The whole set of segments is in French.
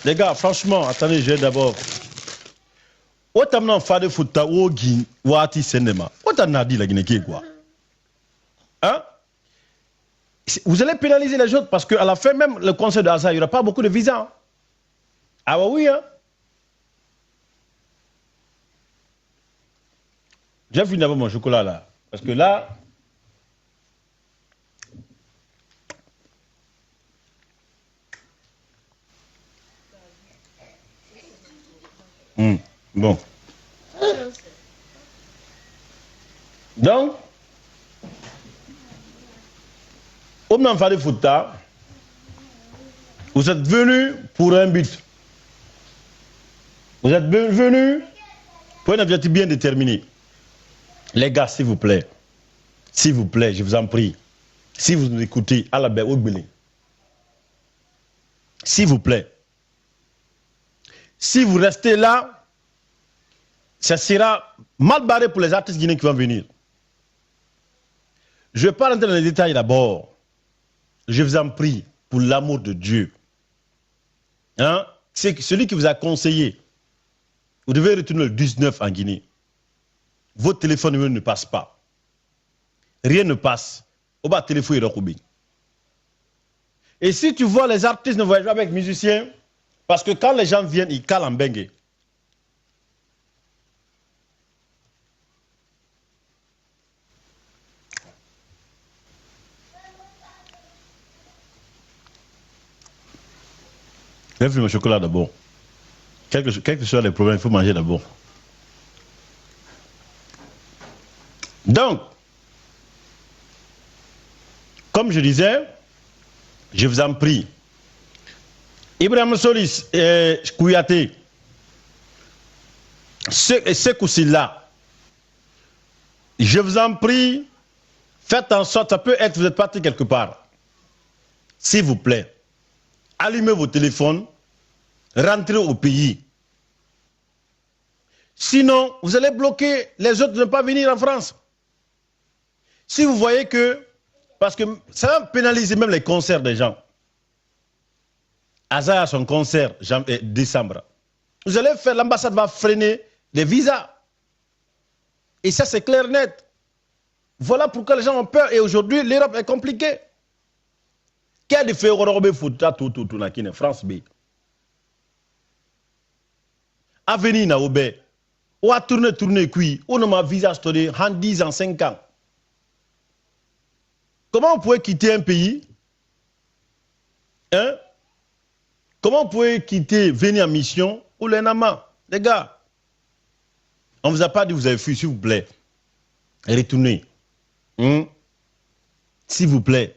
Les gars, franchement, attendez, je vais d'abord. Autant en faire de foot, ou Wati Senema. Autant n'a dit la Guinée quoi. Hein? Vous allez pénaliser les autres parce qu'à la fin, même le conseil de Hazard, il n'y aura pas beaucoup de visas. Hein? Ah bah oui, hein? J'ai fini d'abord mon chocolat là. Parce que là. Bon. Donc, au moment de foot, vous êtes venus pour un but. Vous êtes venus pour un objectif bien déterminé. Les gars, s'il vous plaît, je vous en prie, si vous nous écoutez, à la baie au Gbélé, s'il vous plaît, si vous restez là, ça sera mal barré pour les artistes guinéens qui vont venir. Je ne vais pas rentrer dans les détails d'abord. Je vous en prie, pour l'amour de Dieu. Hein? C'est celui qui vous a conseillé. Vous devez retourner le 19 en Guinée. Votre téléphone ne passe pas. Rien ne passe. Au bas, téléphone est recoubé. Et si tu vois les artistes ne voyagent pas avec les musiciens, parce que quand les gens viennent, ils calent en bengue. Je vais faire mon chocolat d'abord. Quels que soient les problèmes, il faut manger d'abord. Donc, comme je disais, je vous en prie, Ibrahim Solis et Kouyaté, ce coup-ci-là, je vous en prie, faites en sorte, ça peut être, vous êtes parti quelque part. S'il vous plaît, allumez vos téléphones, rentrez au pays. Sinon, vous allez bloquer les autres de ne pas venir en France. Si vous voyez que, parce que ça va pénaliser même les concerts des gens. Hazard a son concert décembre. Vous allez faire, l'ambassade va freiner les visas. Et ça, c'est clair net. Voilà pourquoi les gens ont peur. Et aujourd'hui, l'Europe est compliquée. Qui a des faits au fouta tout na France B. Avenir na obe. Ou a tourner kui. On a ma visa story en 10 ans, 5 ans. Comment on peut quitter un pays? Hein? Comment on peut quitter, venir en mission ou les nama? Les gars, on ne vous a pas dit vous avez fui, s'il vous plaît. Retournez. S'il vous plaît.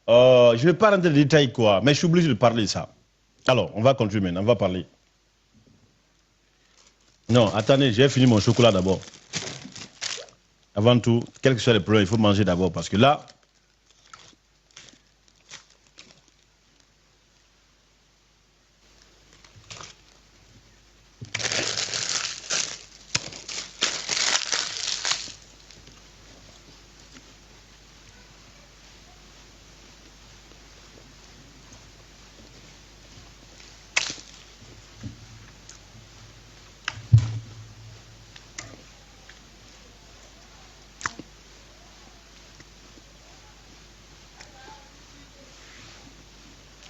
Je ne vais pas rentrer dans les détails, quoi, mais je suis obligé de parler de ça. Alors, on va continuer maintenant, on va parler. Non, attendez, j'ai fini mon chocolat d'abord. Avant tout, quels que soient les problèmes, il faut manger d'abord, parce que là...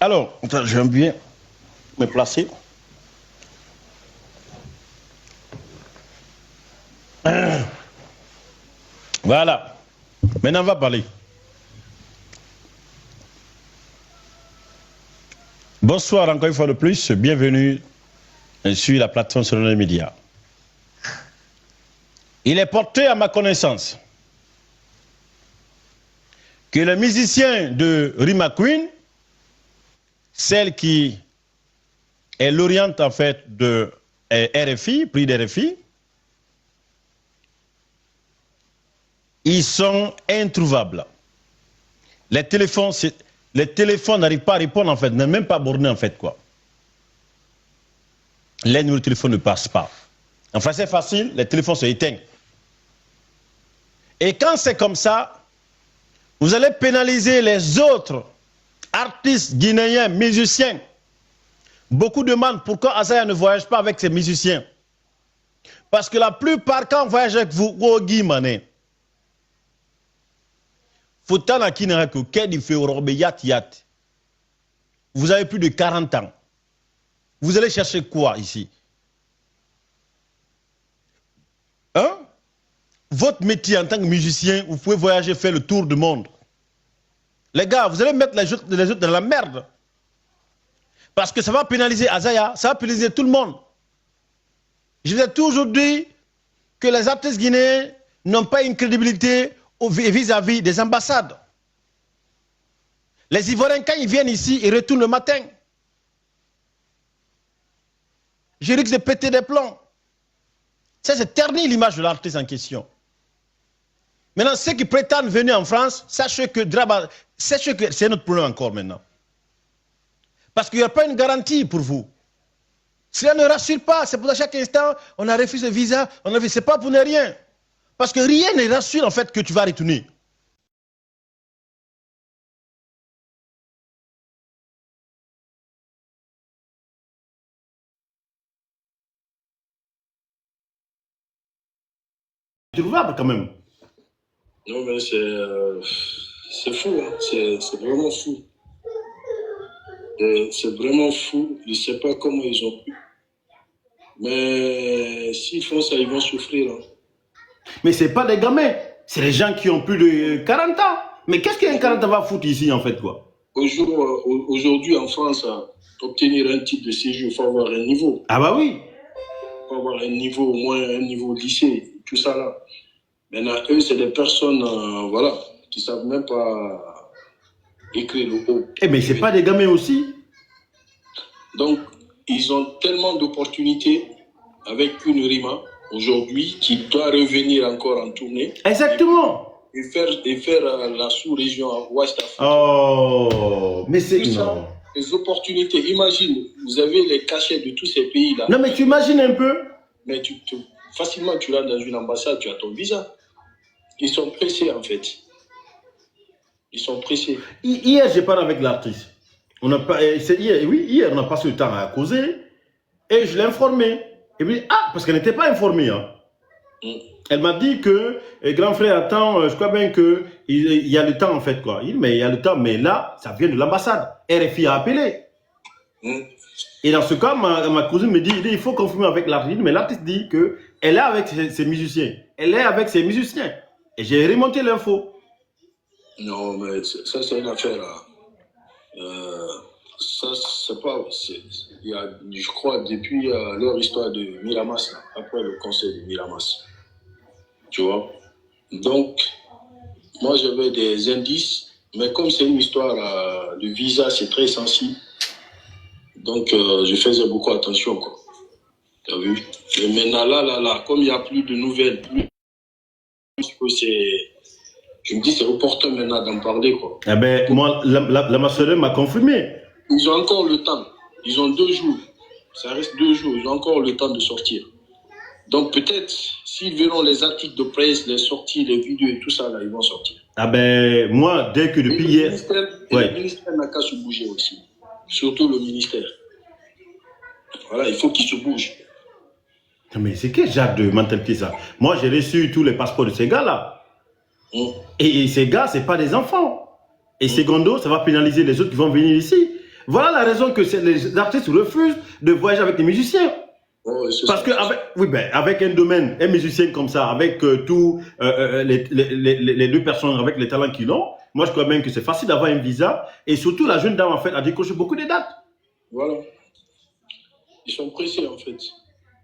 Alors, j'aime bien me placer. Voilà. Maintenant, on va parler. Bonsoir encore une fois de plus. Bienvenue sur la plateforme sur les médias. Il est porté à ma connaissance que le musicien de Rima Queen, celle qui est l'oriente en fait de RFI, prix d'RFI, ils sont introuvables. Les téléphones n'arrivent pas à répondre en fait, n'est même pas borné en fait quoi. Les numéros de téléphone ne passent pas. En fait c'est facile, les téléphones se éteignent. Et quand c'est comme ça, vous allez pénaliser les autres Artistes guinéens, musiciens. Beaucoup demandent pourquoi Azaya ne voyage pas avec ses musiciens. Parce que la plupart, quand on voyage avec vous, Wogi Mané, Fotana Kinaraku, Kedi Feorobe Yat Yat. Vous avez plus de 40 ans. Vous allez chercher quoi ici? Hein? Votre métier en tant que musicien, vous pouvez voyager, faire le tour du monde. Les gars, vous allez mettre les autres dans la merde. Parce que ça va pénaliser Azaya, ça va pénaliser tout le monde. Je vous ai toujours dit que les artistes guinéens n'ont pas une crédibilité vis-à-vis des ambassades. Les Ivoiriens, quand ils viennent ici, ils retournent le matin. Je risque de péter des plombs. Ça, c'est ternir l'image de l'artiste en question. Maintenant, ceux qui prétendent venir en France, sachez que c'est notre problème encore maintenant. Parce qu'il n'y a pas une garantie pour vous. Cela ne rassure pas. C'est pour ça chaque instant, on a refusé le visa, on a refusé. C'est pas pour ne rien. Parce que rien ne rassure en fait que tu vas retourner. Tu vois quand même. Non, mais c'est fou, hein. C'est vraiment fou. C'est vraiment fou. Je ne sais pas comment ils ont pu. Mais s'ils font ça, ils vont souffrir. Hein. Mais ce n'est pas des gamins. C'est les gens qui ont plus de 40 ans. Mais qu'est-ce qu'un 40 ans va foutre ici, en fait, quoi? Aujourd'hui, en France, obtenir un titre de séjour, il faut avoir un niveau. Ah bah oui. Il faut avoir un niveau, au moins un niveau lycée, tout ça là. Maintenant, eux, c'est des personnes, voilà, qui ne savent même pas écrire le haut. Eh mais c'est pas des gamins aussi. Donc, ils ont tellement d'opportunités avec une Rima aujourd'hui qui doit revenir encore en tournée. Exactement. Et faire la sous-région Ouest Afrique. Oh, mais c'est non. Les opportunités. Imagine, vous avez les cachets de tous ces pays-là. Non, mais tu imagines un peu. Mais facilement, tu vas dans une ambassade, tu as ton visa. Ils sont pressés, en fait. Ils sont pressés. Hier, j'ai parlé avec l'artiste. Hier, on a passé le temps à causer. Et je l'ai informé. Et puis, parce qu'elle n'était pas informée. Hein. Elle m'a dit que, grand frère, attends, je crois bien qu'il y a le temps, en fait, quoi. Il dit, mais il y a le temps, mais là, ça vient de l'ambassade. RFI a appelé. Et dans ce cas, ma cousine me dit, il faut confirmer avec l'artiste. Mais l'artiste dit qu'elle est avec ses musiciens. Elle est avec ses musiciens. Et j'ai remonté l'info. Non, mais ça, c'est une affaire. Ça, c'est pas. Il y a, je crois, depuis leur histoire de Miramas, là, après le conseil de Miramas. Tu vois? Donc, moi, j'avais des indices, mais comme c'est une histoire de visa, c'est très sensible. Donc, je faisais beaucoup attention, quoi. Tu as vu? Et maintenant, là, comme il n'y a plus de nouvelles, je me dis, c'est opportun maintenant d'en parler, quoi. Eh ben, moi, l'ambassadeur m'a confirmé. Ils ont encore le temps. Ils ont 2 jours. Ça reste 2 jours. Ils ont encore le temps de sortir. Donc, peut-être, s'ils verront les articles de presse, les sorties, les vidéos et tout ça, là, ils vont sortir. Ah ben, moi, dès que depuis hier... Le ministère n'a qu'à se bouger aussi. Surtout le ministère. Voilà, il faut qu'il se bouge. Mais c'est quel genre de mentalité, ça? Moi, j'ai reçu tous les passeports de ces gars-là. Et ces gars, ce n'est pas des enfants. Et secondo, ça va pénaliser les autres qui vont venir ici. Voilà la raison que les artistes refusent de voyager avec les musiciens. Parce qu'avec un domaine, un musicien comme ça, avec tous les 2 personnes, avec les talents qu'ils ont, moi je crois même que c'est facile d'avoir un visa. Et surtout, la jeune dame, en fait, a décroché beaucoup de dates. Voilà. Ils sont pressés, en fait.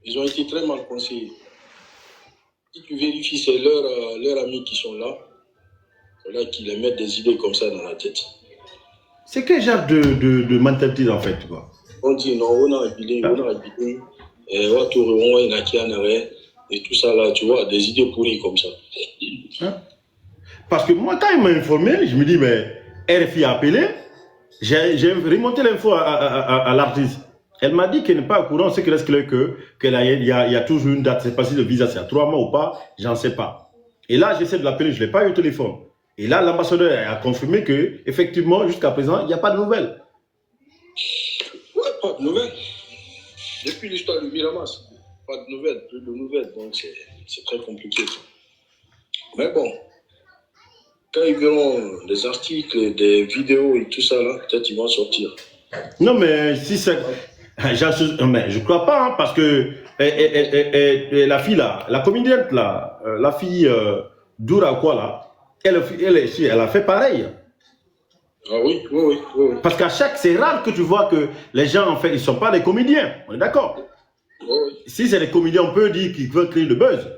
Ils ont été très mal conseillés. Si tu vérifies, c'est leurs amis qui sont là. Voilà, qui les mettent des idées comme ça dans la tête. C'est quel genre de mentalité, en fait, quoi? On dit non, on a habillé, et tout ça là, tu vois, des idées pourries comme ça. Parce que moi, quand il m'a informé, je me dis, mais RFI a appelé, j'ai remonté l'info à l'artiste. Elle m'a dit qu'elle n'est pas au courant, c'est qu'il reste clair qu'il y a toujours une date. C'est pas si le visa c'est à 3 mois ou pas, j'en sais pas. Et là, j'essaie de l'appeler, je ne l'ai pas eu au téléphone. Et là, l'ambassadeur a confirmé que, effectivement, jusqu'à présent, il n'y a pas de nouvelles. Ouais, pas de nouvelles. Depuis l'histoire de Miramas, pas de nouvelles, plus de nouvelles. Donc, c'est très compliqué. Mais bon, quand ils verront des articles, des vidéos et tout ça, là, peut-être ils vont sortir. Non, mais si c'est... Mais je ne crois pas, hein, parce que la fille là, la comédienne là, la fille Doura quoi là, elle a fait pareil. Ah oui, oui, oui, oui. Parce qu'à chaque, c'est rare que tu vois que les gens en fait, ils ne sont pas des comédiens. On est d'accord? Oui, oui. Si c'est des comédiens, on peut dire qu'ils veulent créer le buzz.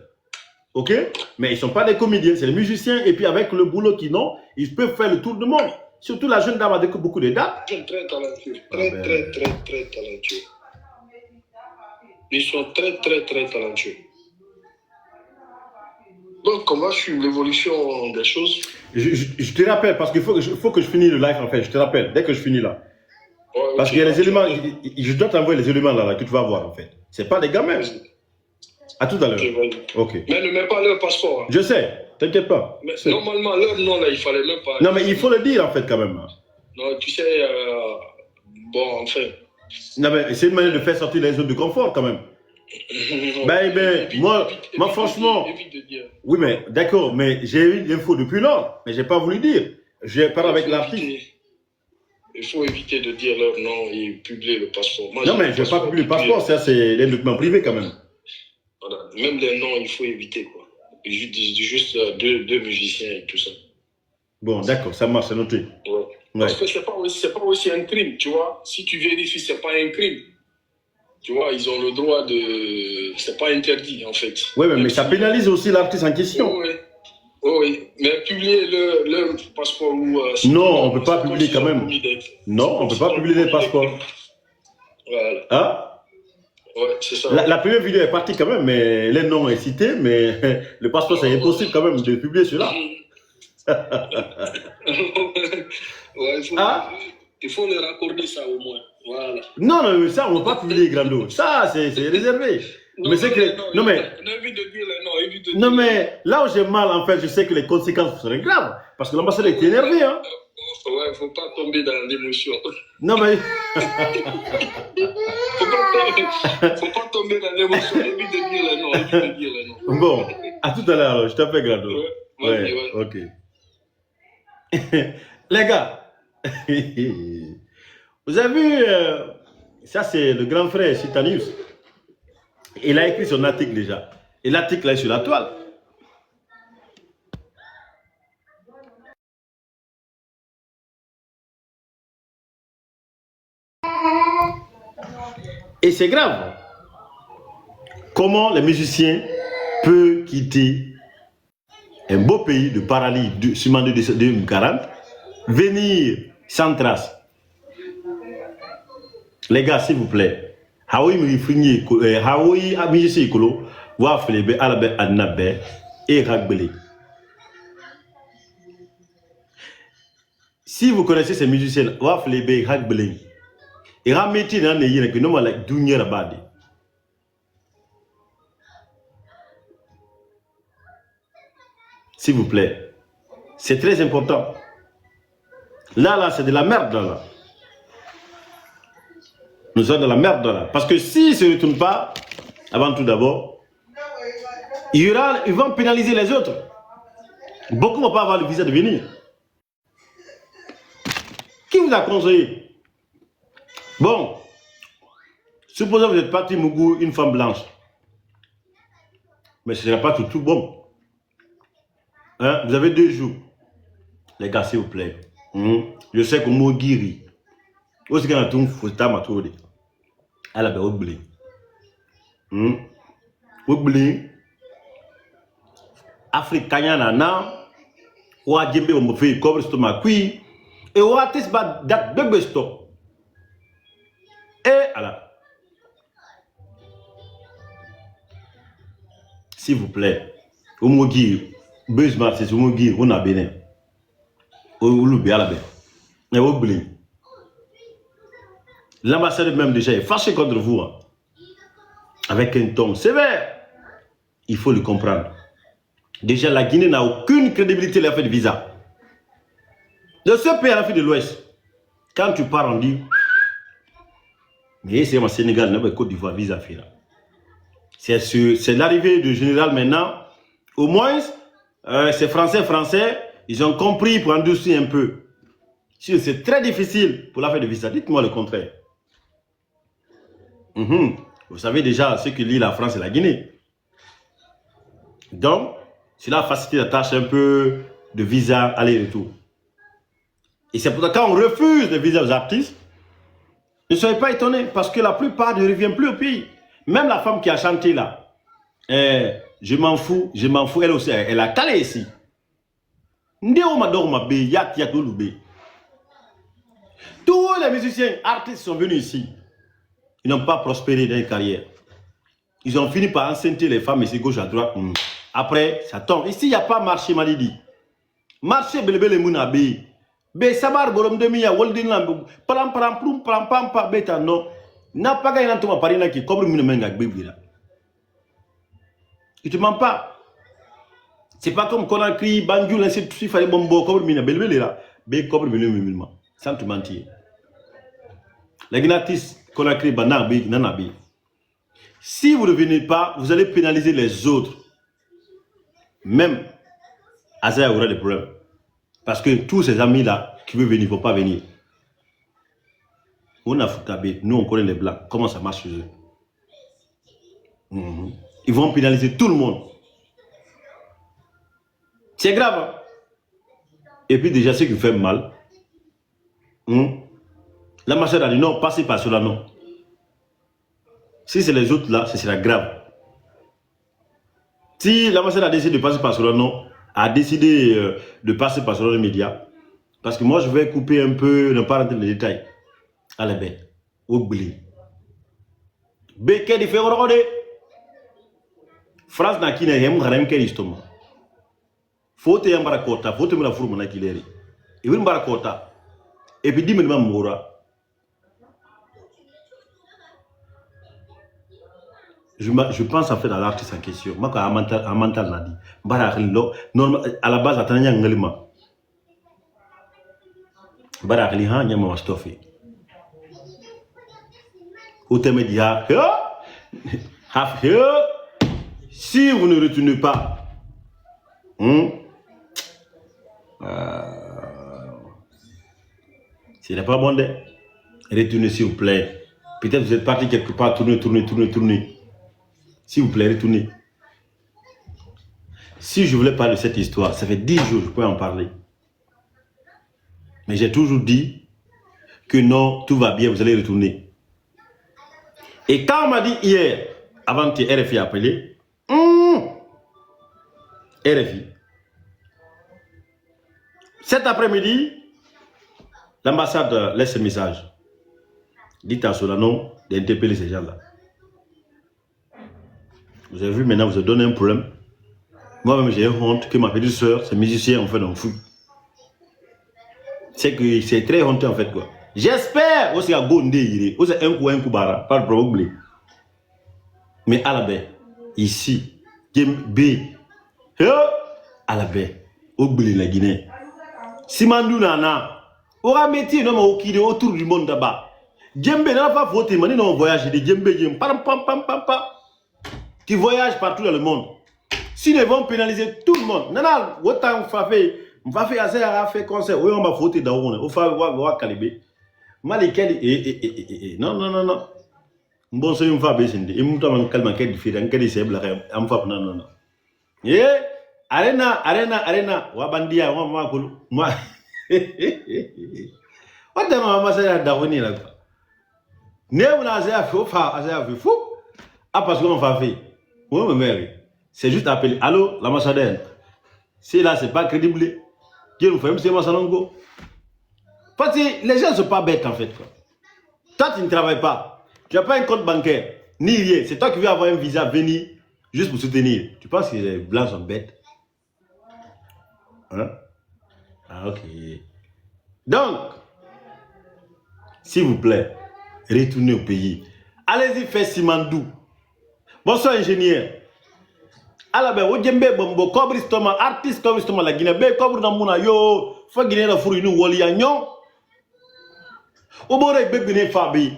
Ok? Mais ils ne sont pas des comédiens, c'est des musiciens. Et puis avec le boulot qu'ils ont, ils peuvent faire le tour du monde. Surtout la jeune dame a beaucoup de dates. Ils sont très talentueux. Très talentueux. Ils sont très talentueux. Donc, on va suivre l'évolution des choses. Je te rappelle, parce qu'il faut que je finisse le live en fait. Je te rappelle, dès que je finis là. Ouais, Parce ok, qu'il y a les ok. éléments, je dois t'envoyer les éléments là que tu vas voir en fait. C'est pas des gamins. À tout à l'heure. Ok, vas-y. Ok. Mais ne mets pas leur passeport. Hein. Je sais, t'inquiète pas. Mais normalement, leur nom, là, il fallait même pas. Non, mais il faut le dire en fait quand même. Non, tu sais, bon, enfin. Non, mais c'est une manière de faire sortir les zones de confort quand même. Moi, franchement. Évite de dire. Oui, mais d'accord, mais j'ai eu l'info depuis lors, mais j'ai pas voulu dire. Je parle avec l'artiste. Il faut éviter de dire leur nom et publier le passeport. Moi, Non, mais je vais pas publier le passeport, ça c'est des documents privés quand même. Voilà. Même les noms, il faut éviter quoi. Juste deux musiciens et tout ça. Bon, d'accord, ça marche, c'est noté. Ouais. Ouais. Parce que c'est pas aussi un crime, tu vois. Si tu vérifies, c'est pas un crime. Tu vois, ils ont le droit de. C'est pas interdit en fait. Oui, mais ça pénalise aussi l'artiste en question. Oui, oui. Mais publier leur passeport ou. Non, on ne peut pas publier quand même. Non, on ne peut pas publier les passeports. Voilà. Hein? Ouais, c'est ça. La première vidéo est partie quand même, mais les noms est cité, mais le passeport, c'est impossible quand même de publier cela. Ouais, il faut leur accorder ça au moins. Voilà. Non, ça, on ne va pas publier Grando. Ça, c'est réservé. Non, mais c'est que. Non, mais. Évite de dire les noms, évite de dire. Non, mais là où j'ai mal, en fait, je sais que les conséquences seraient graves. Parce que l'ambassadeur est énervé, hein. Ouais, il ne faut pas tomber dans l'émotion. Non, mais. Faut pas tomber dans l'émotion, évite de dire les noms, évite de dire les noms. Bon, à tout à l'heure, je t'appelle Grando. Ouais. Ok. Les gars, vous avez vu, ça c'est le grand frère Chitanius. Il a écrit son article déjà. Et l'article est sur la toile. Et c'est grave. Comment les musiciens peuvent quitter un beau pays de paradis sûrement de 2040, venir sans trace. Les gars, s'il vous plaît, Hawaii Mifringi, Hawaii Amisi Kolo, Waflebe, Alabe, Anabe, et Ragbele. Si vous connaissez ces musiciens, Waflebe, Ragbele, et Rameti dans les yeux que nous avons Dunya Rabadi. S'il vous plaît, c'est très important. Là, c'est de la merde, là. Nous sommes dans la merde, là. Parce que s'ils ne se retournent pas, avant tout d'abord, ils vont pénaliser les autres. Beaucoup ne vont pas avoir le visa de venir. Qui vous a conseillé? Bon, supposons que vous êtes parti Mougou, une femme blanche. Mais ce ne sera pas tout bon. Hein? Vous avez 2 jours. Les gars, s'il vous plaît. Je sais que moi, Guiri. Aussi, quand on a faut t'amatourer. Elle a bien oublié. Oublié. Africain, nana. Ou à Djembe, on me fait couvrir ce ma cuit. Et ou à Tisba, date de besto. Et alors. S'il vous plaît. Au Mogi, Beusmar, c'est au Mogi, on a bénin. Au Loubi, à la baie. Et oublié. L'ambassadeur même déjà est fâché contre vous. Hein. Avec un ton sévère. Il faut le comprendre. Déjà, la Guinée n'a aucune crédibilité à faire de visa. Le seul pays en Afrique de l'Ouest, quand tu pars, on dit, mais c'est mon Sénégal, non, Côte d'Ivoire, visa fait là. C'est l'arrivée du général maintenant. Au moins, c'est français, ils ont compris pour endurcir un peu. C'est très difficile pour l'affaire de visa. Dites-moi le contraire. Vous savez déjà ce que lie la France et la Guinée. Donc, cela facilite la tâche un peu de visa aller-retour. Et c'est pour ça que quand on refuse les visas aux artistes, ne soyez pas étonnés parce que la plupart ne reviennent plus au pays. Même la femme qui a chanté là, je m'en fous, elle aussi, elle a calé ici. Tous les musiciens, artistes sont venus ici. Ils n'ont pas prospéré dans leur carrière. Ils ont fini par enceinter les femmes ici, gauche à droite. Après, ça tombe. Ici, il n'y a pas marché, Malidi. Marché, belebele, mounabe. Be sabar borom demi ya woldin lambu. Pram, beta non. N'a pas gagné dans ton parina qui cobre une main avec bébé. Il te ment pas. C'est pas comme Conakry, Banjul, ainsi de suite, fallait bombo, cobre mina, belebele là. Be cobre mina, sans te mentir. Les Gnatis, Conakry, Banabe, Nanabe. Si vous ne venez pas, vous allez pénaliser les autres. Même Azaïa aura des problèmes. Parce que tous ces amis-là qui veulent venir ne vont pas venir. On a Foutabé, nous on connaît les Blancs. Comment ça marche chez eux? Ils vont pénaliser tout le monde. C'est grave. Hein? Et puis déjà, ce qui fait mal, l'ambassade a dit non, passez par cela, non. Si c'est les autres là, ce sera grave. Si l'ambassade a décidé de passer par cela, non, a décidé de passer par cela les médias, parce que moi je vais couper un peu, ne pas rentrer dans les détails. Allez, ben, oublie. Beke di fait regardez. France n'a qu'une aime, rien qu'elle justement. Faut te yambara kota, faut te me la fourme na kileri. Et vous mbara kota. Et puis dis-moi moura. Je pense en fait à l'artiste en question. Moi, quand un mental n'a dit, à la base, attendez un élément. Barakli ha nyama wastofi. Outemedia, si vous ne retournez pas, ce n'est pas bon de retournez s'il vous plaît. Peut-être vous êtes parti quelque part, tournez. S'il vous plaît, retournez. Si je voulais parler de cette histoire, ça fait 10 jours, je peux en parler. Mais j'ai toujours dit que non, tout va bien, vous allez retourner. Et quand on m'a dit hier, avant que RFI a appelé, RFI, cet après-midi, l'ambassade laisse un message. Dites à Solano d'interpeller ces gens-là. Vous avez vu, maintenant, vous avez donné un problème. Moi-même, j'ai honte que ma petite soeur, ces musiciens ont fait un fou. C'est que c'est très honteux, en fait, quoi. J'espère aussi à Gondé, aussi un coup bara, pas de problème. Mais à la baie, ici, B, à la baie, au Blé, la Guinée. Simandou Nana, aura métier, non, autour du monde là-bas. Djembe n'a pas voté, mais non, voyage de Djembe, pam. Qui voyagent partout dans le monde. S'ils ne vont pénaliser tout le monde, non, autant on va faire assez concert, oui, on va voter dans on va caliber. Non. Bon, c'est une femme, et nous avons calme quel différent, quel est non. Eh, arena, wabandia, moi. What the maman c'est d'arronir là. Néo n'a fait fou. Ah, parce qu'on va faire. Oui, mais mère, c'est juste appeler. Allô, l'ambassadeur. Si là, c'est pas crédible. Dieu nous fait, c'est moi, Sanongo. Parce que les gens ne sont pas bêtes, en fait. Quoi. Toi, tu ne travailles pas. Tu n'as pas un compte bancaire, ni rien. C'est toi qui veux avoir un visa, venir juste pour soutenir. Tu penses que les Blancs sont bêtes? Hein? Ah, ok. Donc, s'il vous plaît, retournez au pays. Allez-y, faites Simandou. Bonsoir, ingénieur. ala be wo jembe bombo cobri stoma artiste cobri stoma la Guinée be cobri na muna yo fa Guinée la furu ni woli ya nyon o bore gbegbe ne fa bi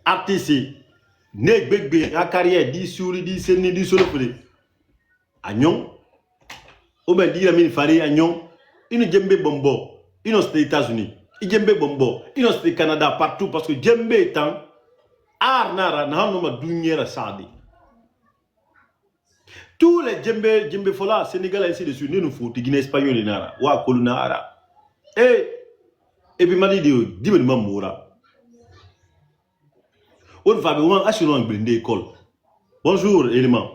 artiste ne gbegbe a carrière di suri di seni di solo fele agnon o be di la min fari agnon ino jembe bombo ino aux États-Unis i jembe bombo ino au Canada partout parce que jembe étant art nara na hanu ma dunyera sadi. Tous les djembe fola, Sénégal ainsi de suite, nous nous foutent, Guinée espagnol et nara, wa koluna ara. Et puis m'a dit, dis-moi de m'amoura. On va bien, assurons un blindé école. Bonjour, élément.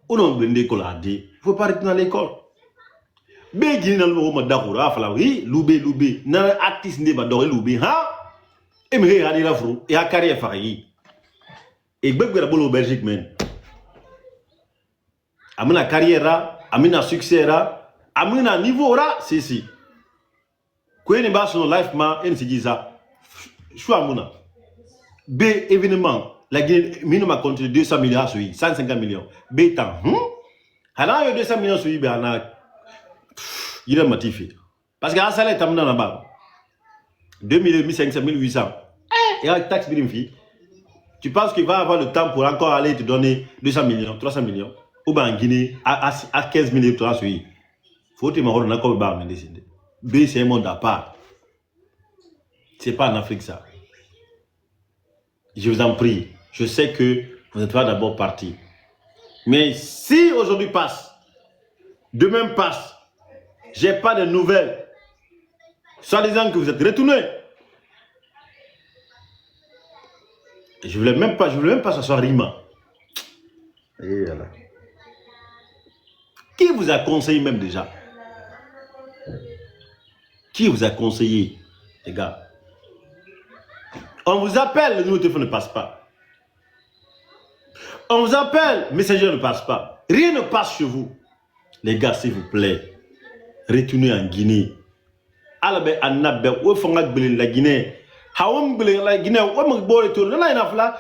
On a un blindé école à dire. Il faut pas rester dans l'école. Bé Guinée dans le moment d'akoura, fala oui, loubé, n'a artiste n'est pas doré loubé, hein? Et me regarder la frou, et à carrière failli. Et bébé la boule au Belgique, men. Amina carrière, amina succès, amina niveau là, si. Quand on est bas sur life man, on se dit ça. Choix amuna. B événement, la Guinée minimum compte 200 millions sur 150 millions. B temps, alors il y a 200 millions sur il y a motivé. Parce que la salaire est amené là-bas. 2 500 800. Et avec taxe bilimfi, tu penses qu'il va avoir le temps pour encore aller te donner 200 millions, 300 millions? Ou bien en Guinée, à 15 minutes, tu as suivi. Faut que tu m'envoies encore le décider. B, c'est un monde à part. C'est pas en Afrique, ça. Je vous en prie. Je sais que vous n'êtes pas d'abord parti. Mais si aujourd'hui passe, demain passe, j'ai pas de nouvelles, soit disant que vous êtes retourné. Je voulais même pas que ça soit Rima. Et voilà. Qui vous a conseillé même déjà? Qui vous a conseillé, les gars? On vous appelle, le numéro de téléphone ne passe pas. On vous appelle, le messager ne passe pas. Rien ne passe chez vous. Les gars, s'il vous plaît, retournez en Guinée. Alabe anabe, où font la Guinée? Haom la Guinée, où me bore tout. Là, il a fallu,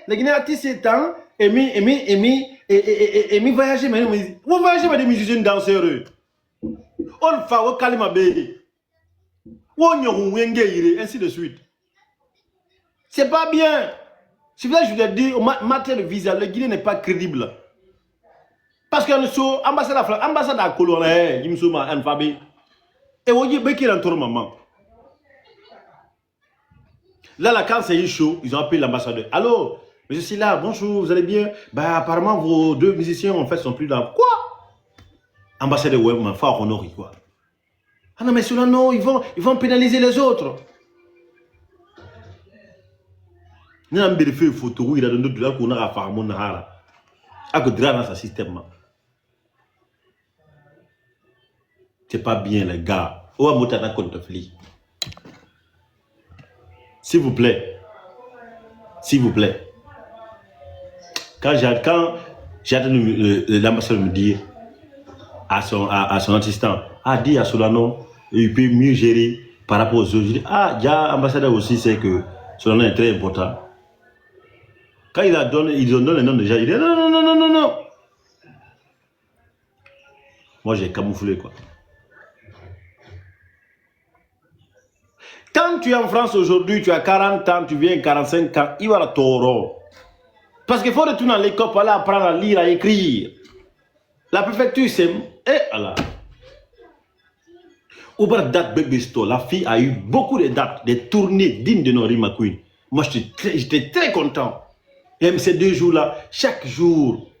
la Guinée a 17 ans, et mi voyager, mais vous voyagez avec des musiciens danseurs. On fait au calme bé. On y a ainsi de suite. C'est pas bien. Si vous je vous ai dit, en matière de visa, le Guinée n'est pas crédible. Parce que nous sommes ambassade à Coloré, nous sommes en Fabé. Et vous voyez, qui rentre maman. Là, quand c'est chaud, ils ont appelé l'ambassadeur. Allô, monsieur Silla, bonjour, vous allez bien? Bah, apparemment, vos deux musiciens, en fait, sont plus là. Quoi? Ambassadeur, ouais, ma fort honoré, quoi. Ah non, mais ceux-là, non, ils vont pénaliser les autres. Nous avons vérifié une photo, il a donné de là qu'on a fait mon nahara. À que dans ce système. C'est pas bien, les gars. Ou à motana contre fli. S'il vous plaît. S'il vous plaît. Quand j'ai entendu l'ambassadeur me dire à son assistant, dit à Solano, il peut mieux gérer par rapport aux autres. Je dis, déjà, l'ambassadeur aussi sait que Solano est très important. Quand ils ont donné le nom déjà, il dit non. Moi, j'ai camouflé, quoi. Quand tu es en France aujourd'hui, tu as 40 ans, tu viens 45 ans, il va la taureau. Parce qu'il faut retourner à l'école pour aller apprendre à lire, à écrire. La préfecture, c'est... Allah. La fille a eu beaucoup de dates, des tournées dignes de Nori McQueen. Moi, j'étais très content. Et ces 2 jours-là, chaque jour,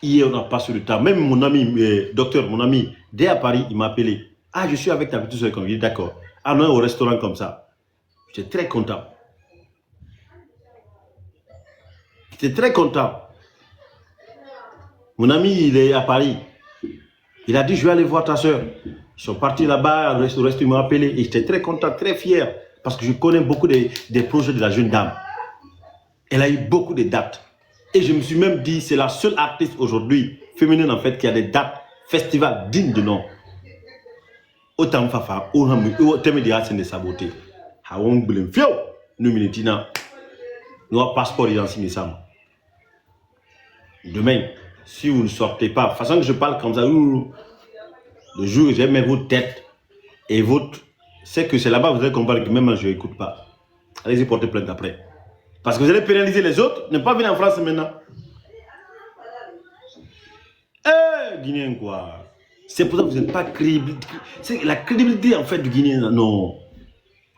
hier, on n'a pas sur le temps. Même mon ami, docteur, mon ami, dès à Paris, il m'a appelé. Je suis avec ta petite soeur, comme il dit, d'accord. Non, au restaurant comme ça. J'étais très content. J'étais très content. Mon ami, il est à Paris. Il a dit, je vais aller voir ta soeur. Ils sont partis là-bas, au restaurant, ils m'ont appelé. Et j'étais très content, très fier. Parce que je connais beaucoup des projets de la jeune dame. Elle a eu beaucoup de dates. Et je me suis même dit, c'est la seule artiste aujourd'hui, féminine en fait, qui a des dates, festivals dignes de nom. Autant fafa, autant médias, c'est de saboter. Haon blem fio, nous militina, nous passeport identifié ça. Demain, Si vous ne sortez pas, de toute façon que je parle comme ça, le jour où j'aime votre tête et votre... C'est que c'est là-bas, vous allez comprendre que même moi, je n'écoute pas. Allez-y porter plainte après. Parce que vous allez pénaliser les autres, ne pas venir en France maintenant. Guinéen quoi. C'est pour ça que vous n'êtes pas crédible. C'est la crédibilité en fait du Guinéen, non.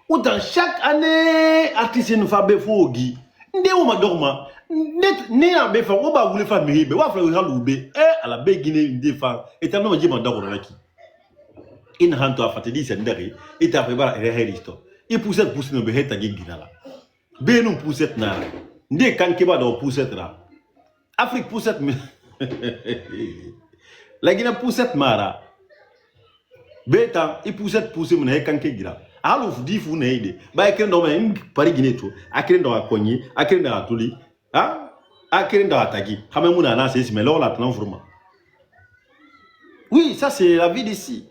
Autant chaque année, artiste nous fait des faux guy. Ndé ma dorma. Né en béfa, on va vouloir faire méribe. On va faire le raloubé. À la baie Guinée, une défense. Et t'as même dit mon dorma là qui. Il n'a pas fait dit c'est ndari. Il t'a fait voir l'histoire. Il poussait nos béhets à Guinée là. Bé nous poussette na. Ndé quand qui va dans poussette là. Afrique poussette. La Guinée poussette mara. Beta, il poussette pousser mon quand qui gira. Alors vous dites vous n'aidez. Bah écrit dans un Paris Guinée tout. Écrit dans la Cogni, écrit dans la Touli. Ah, écrit dans la Tagui. Quand même on a lancé mais là on l'attend vraiment. Oui, ça c'est la vie d'ici.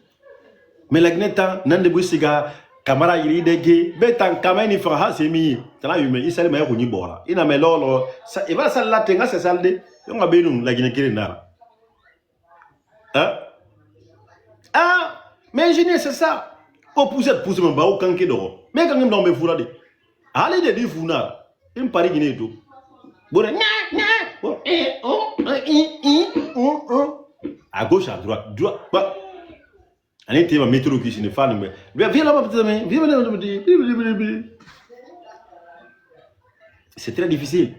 Mais la Guinée n'en déboussiga. Camara il est gay. Beta quand il fera c'est mis. T'as eu mais il s'est meilleur qu'on y boira. Il n'a mais là ça il va ça la tenga c'est ça le. On va bien nous la Guinée qui est là. Hein? Ah, mais ingénieur, c'est ça. Pour pousser mon bas au canqué d'or. Mais quand même dans mes fourrades. Allez de dire fourrades. Il me paraît Guinée tout. Bon, à gauche, à droite. Quoi? On était ma météo qui s'est fan. Mais viens là-bas, viens. C'est très difficile.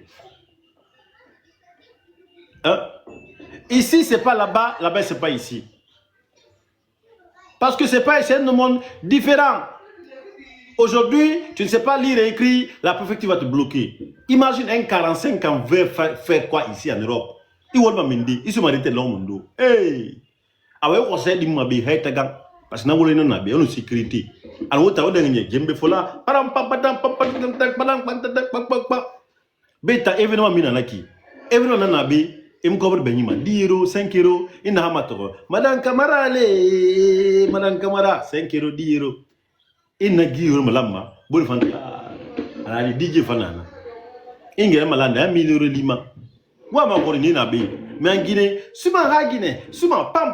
Hein? Ici, c'est pas là-bas, là-bas, c'est pas ici. Parce que c'est un monde différent. Aujourd'hui, tu ne sais pas lire et écrire, la préfecture va te bloquer. Imagine un 45 ans veut faire quoi ici en Europe? Il va m'aider, il se m'arrête là au monde. Hey! Alors, on sait dire que je suis parce que nous avons une sécurité. Alors, on a dit que je fola. Beta, événement minanaki. Événement nanabi. Il me couvre benima 10 €, 5 €, il n'a pas de Madame Camara, Madame Camara, 5 €, 10 €. Il n'a gué malama, bon fan. Ah, DJ Fanana. Il n'y a malanda, 1 000 € lima. Moi, ma corde n'a pas. Mais en Guinée, souvent en Guinée, souvent, pam,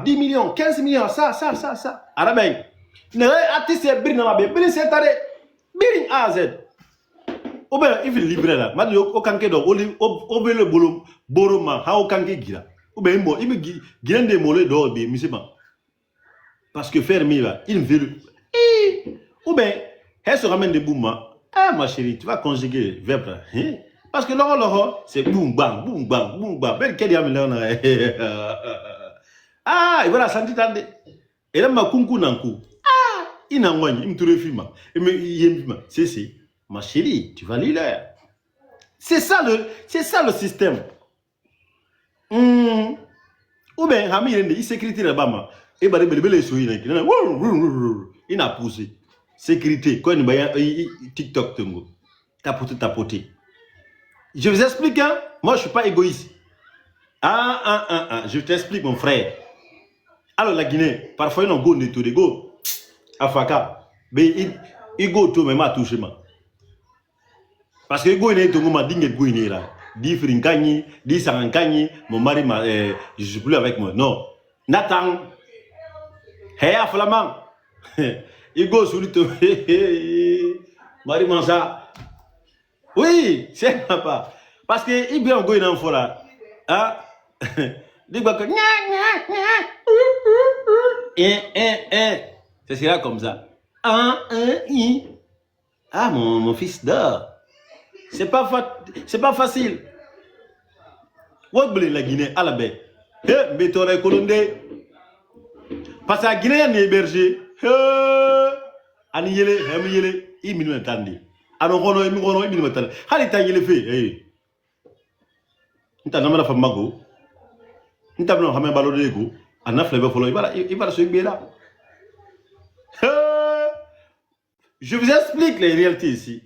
10 millions, 15 millions, ça. Arabin. Ne artiste est brin dans la baie, brin c'est arrêt. Brin A Z. Ou bien, il faut livrer là. Maintenant, au canquet d'or, au veut le boulot, ma, au canquet gira. Ou bien, il me gira des mollets d'or, mais parce que fermé là, il veut. Ou bien, elle se ramène des bouma. Ah, ma chérie, tu vas conjuguer verbe là. Parce que l'or, c'est boum, bang. Ben, quel diable là? Ah, il va la sentir tendre. Et là, ma kunku nanku. Ah, il n'a pas il me trouve film. Il me c'est. Ma chérie, tu vas lire là. C'est ça le système. Ou bien, il sécurité là-bas. Et bah, il a poussé. Sécurité. Quoi, TikTok, tapoter. Je vous explique, hein. Moi, je ne suis pas égoïste. Je t'explique, mon frère. Alors, la Guinée, parfois, ils ont go de tout de go. Afaka. Mais il go tout, même à toucher, moi. Parce que go est tout le monde dit go est là. Dit Frinkani, dit Sarankani, mon mari je suis plus avec moi. Non. Nathan. Hey, flamand. Il go sur le tout. Marie Mansa. Oui, c'est papa. Parce que il bien go est en là. Ah. Dit quoi que ce sera comme ça. Ah mon fils dort. C'est pas facile. What blé la Guinée à la baie. Mais tu aurais colondé. Parce que la Guinée est hébergée. Aniyele, il minute tandi. Alors on il minute tandi. Hali ta yele fait. Nta namala famago. Nta blanc hamé balo de go. Ana flebe follow. Il va se bien là. Je vous explique les réalités ici.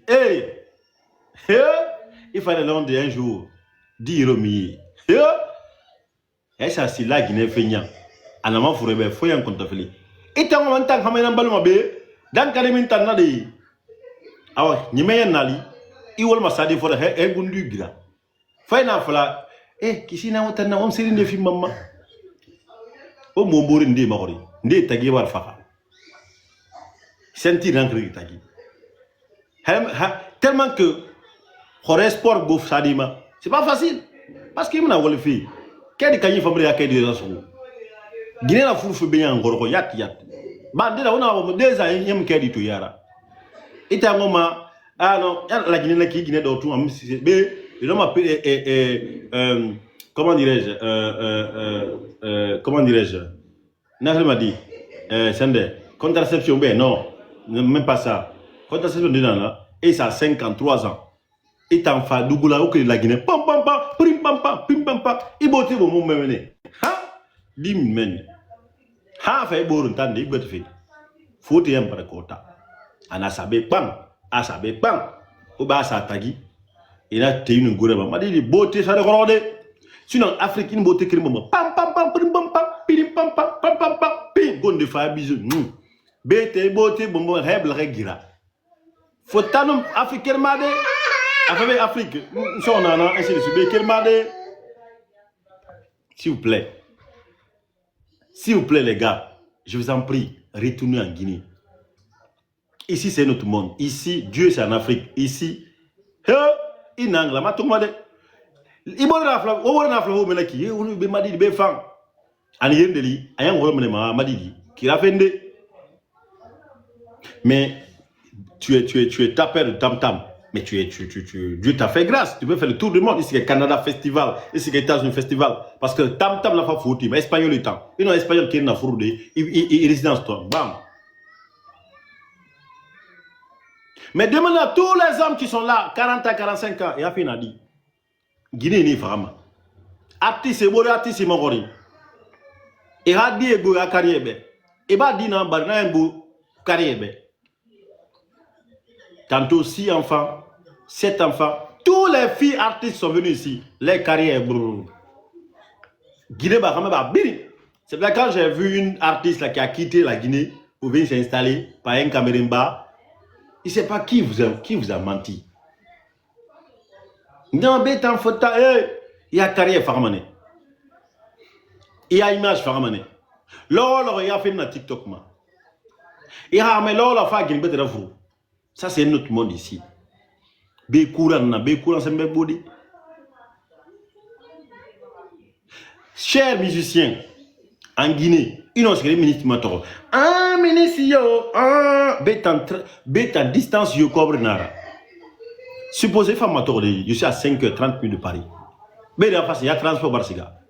Il fallait l'endre un jour 10 € milliers. Et ça, c'est là Guinée Feignan. En amont, il faut faire un compte. Et tant qu'on entend comme un ballon, dans le mintan de. Alors, n'y a pas nali. Il va me sader pour un bundu gira. Fait un fla. kisi na wata na on siri ne fi mamma o mo bori ndi magori ndi tagi war faka senti rankri tagi tellement que Khore sport bouf sadima c'est pas facile parce que mna wol fi kedi kanyi famri ya kedi rasu Guinée la furu be yan gorko yat ba ndira wona wo déjà yem kedi to yara ita ngoma non la Guinée na ki Guinée do tout am be il m'a comment dirais-je Nahré m'a dit Sende contraception ben non même pas ça contraception de là et ça a 53 ans et t'en fa dougoula ou que la Guinée pam pam pam pim pam pam pim pam pam iboté bo mo mené ha dim men ha fa borun tan de ibet fi foti yam par kota ana sabe pam asabe pam o ba sa tagi ina te une goureba ma di beauté ça de rodé sinon Afrique une beauté crime pam pam pam pim pam pam pim pam pam pam pam pam pim gonde fa bisu bete beauté bombo heble regira faut tanum africain made affaire Afrique son nana ainsi de suite quel made s'il vous plaît les gars je vous en prie retournez en Guinée ici c'est notre monde ici Dieu c'est en Afrique ici inangla matumade ibora fla o wona fla o melaki e wonu be madidi be fan an yendeli ayan wolo mene ma madidi qui rafende mais tu es tapeur de tam-tam mais Dieu t'a fait grâce tu peux faire le tour du monde ici c'est Canada festival ici c'est États-Unis festival parce que tam-tam la fa fouti mais espagnol le temps non espagnol qui na fourde il résidence toi bam mais demande à tous les hommes qui sont là 40 à 45 ans et a fini dit Guinée ni vraiment artiste bo artiste mo gori et a dit ego ya carrière et ba dit na barna embo carrière tantôt 6 enfants 7 enfants tous les filles artistes sont venus ici les carrières Guinée ba ba biri c'est là quand j'ai vu une artiste là qui a quitté la Guinée pour venir s'installer par un Camerounais. Il ne sait pas qui vous a menti. Non, mais t'en faut il y a carrière Faramane. Il y a image Faramane. L'or, il y a fait une TikTok. Il y a mais l'or, la fa Guinée de vous. Ça, c'est notre monde ici. Bekouran, c'est un bébé. Chers musiciens, en Guinée, ils ont scrit ministre Matoro. Ah, ministre, bétan distance, yo cobre nara. Supposez femme Matoro, je suis à 5h30 de Paris. Mais en face, il y a transport Barsiga.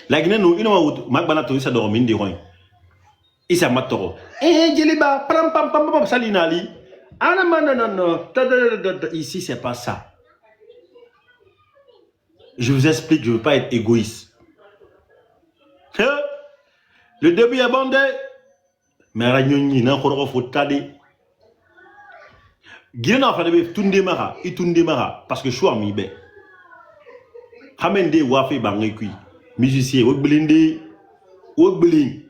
La Guinée, nous, ils ont Magbanato, ils sont dormi, ils ont ils sont Matoro. Djeliba, pam pam pam pam, salinali. Ah non. Ici, c'est pas ça. Je vous explique, je ne veux pas être égoïste. Le début est bandé, mais Ragnoni n'a pas de faute. Guinée n'a pas de Tundemara, et Tundemara, parce que je suis à Mibé. Hamende Wafe Bangekui, musicien, Wogblinde, Wogblin.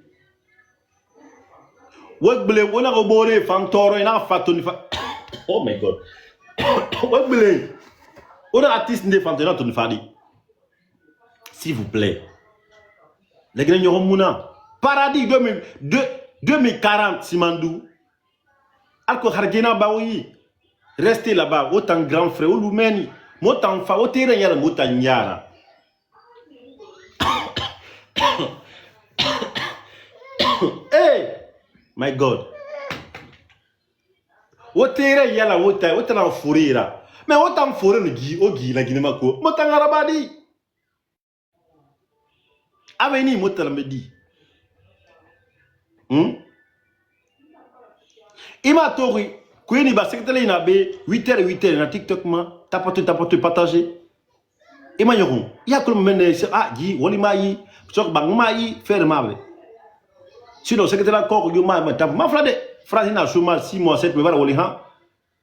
Wogblin, on a reboré, Fantoro, et n'a pas de oh my god. Wogblin, on a artiste de Fantoro, ton fadi. S'il vous plaît. Les Guinéens ont mouna. Paradis 2040, Simandou. Alko Hargena Baoui. Restez là-bas. Autant grand frère, ou Loumeni. Motan fa, autant yara, motan yara. Hey! My God. Autant yara, autant fourira. Mais autant fourrer le Guy, au Guy, la Guinée-Mako. Motan Arabadi. Aveni motal me dit. Ima tori, kweni ba secrétaire ina be 8h na TikTok ma tapote partager. Ima yoron. Ya ko mende gi woli mayi, sok bang mayi faire mabe. Sinon secrétaire ko yo ma tap ma flade. France na chômage 6 mois 7 mois woli ha.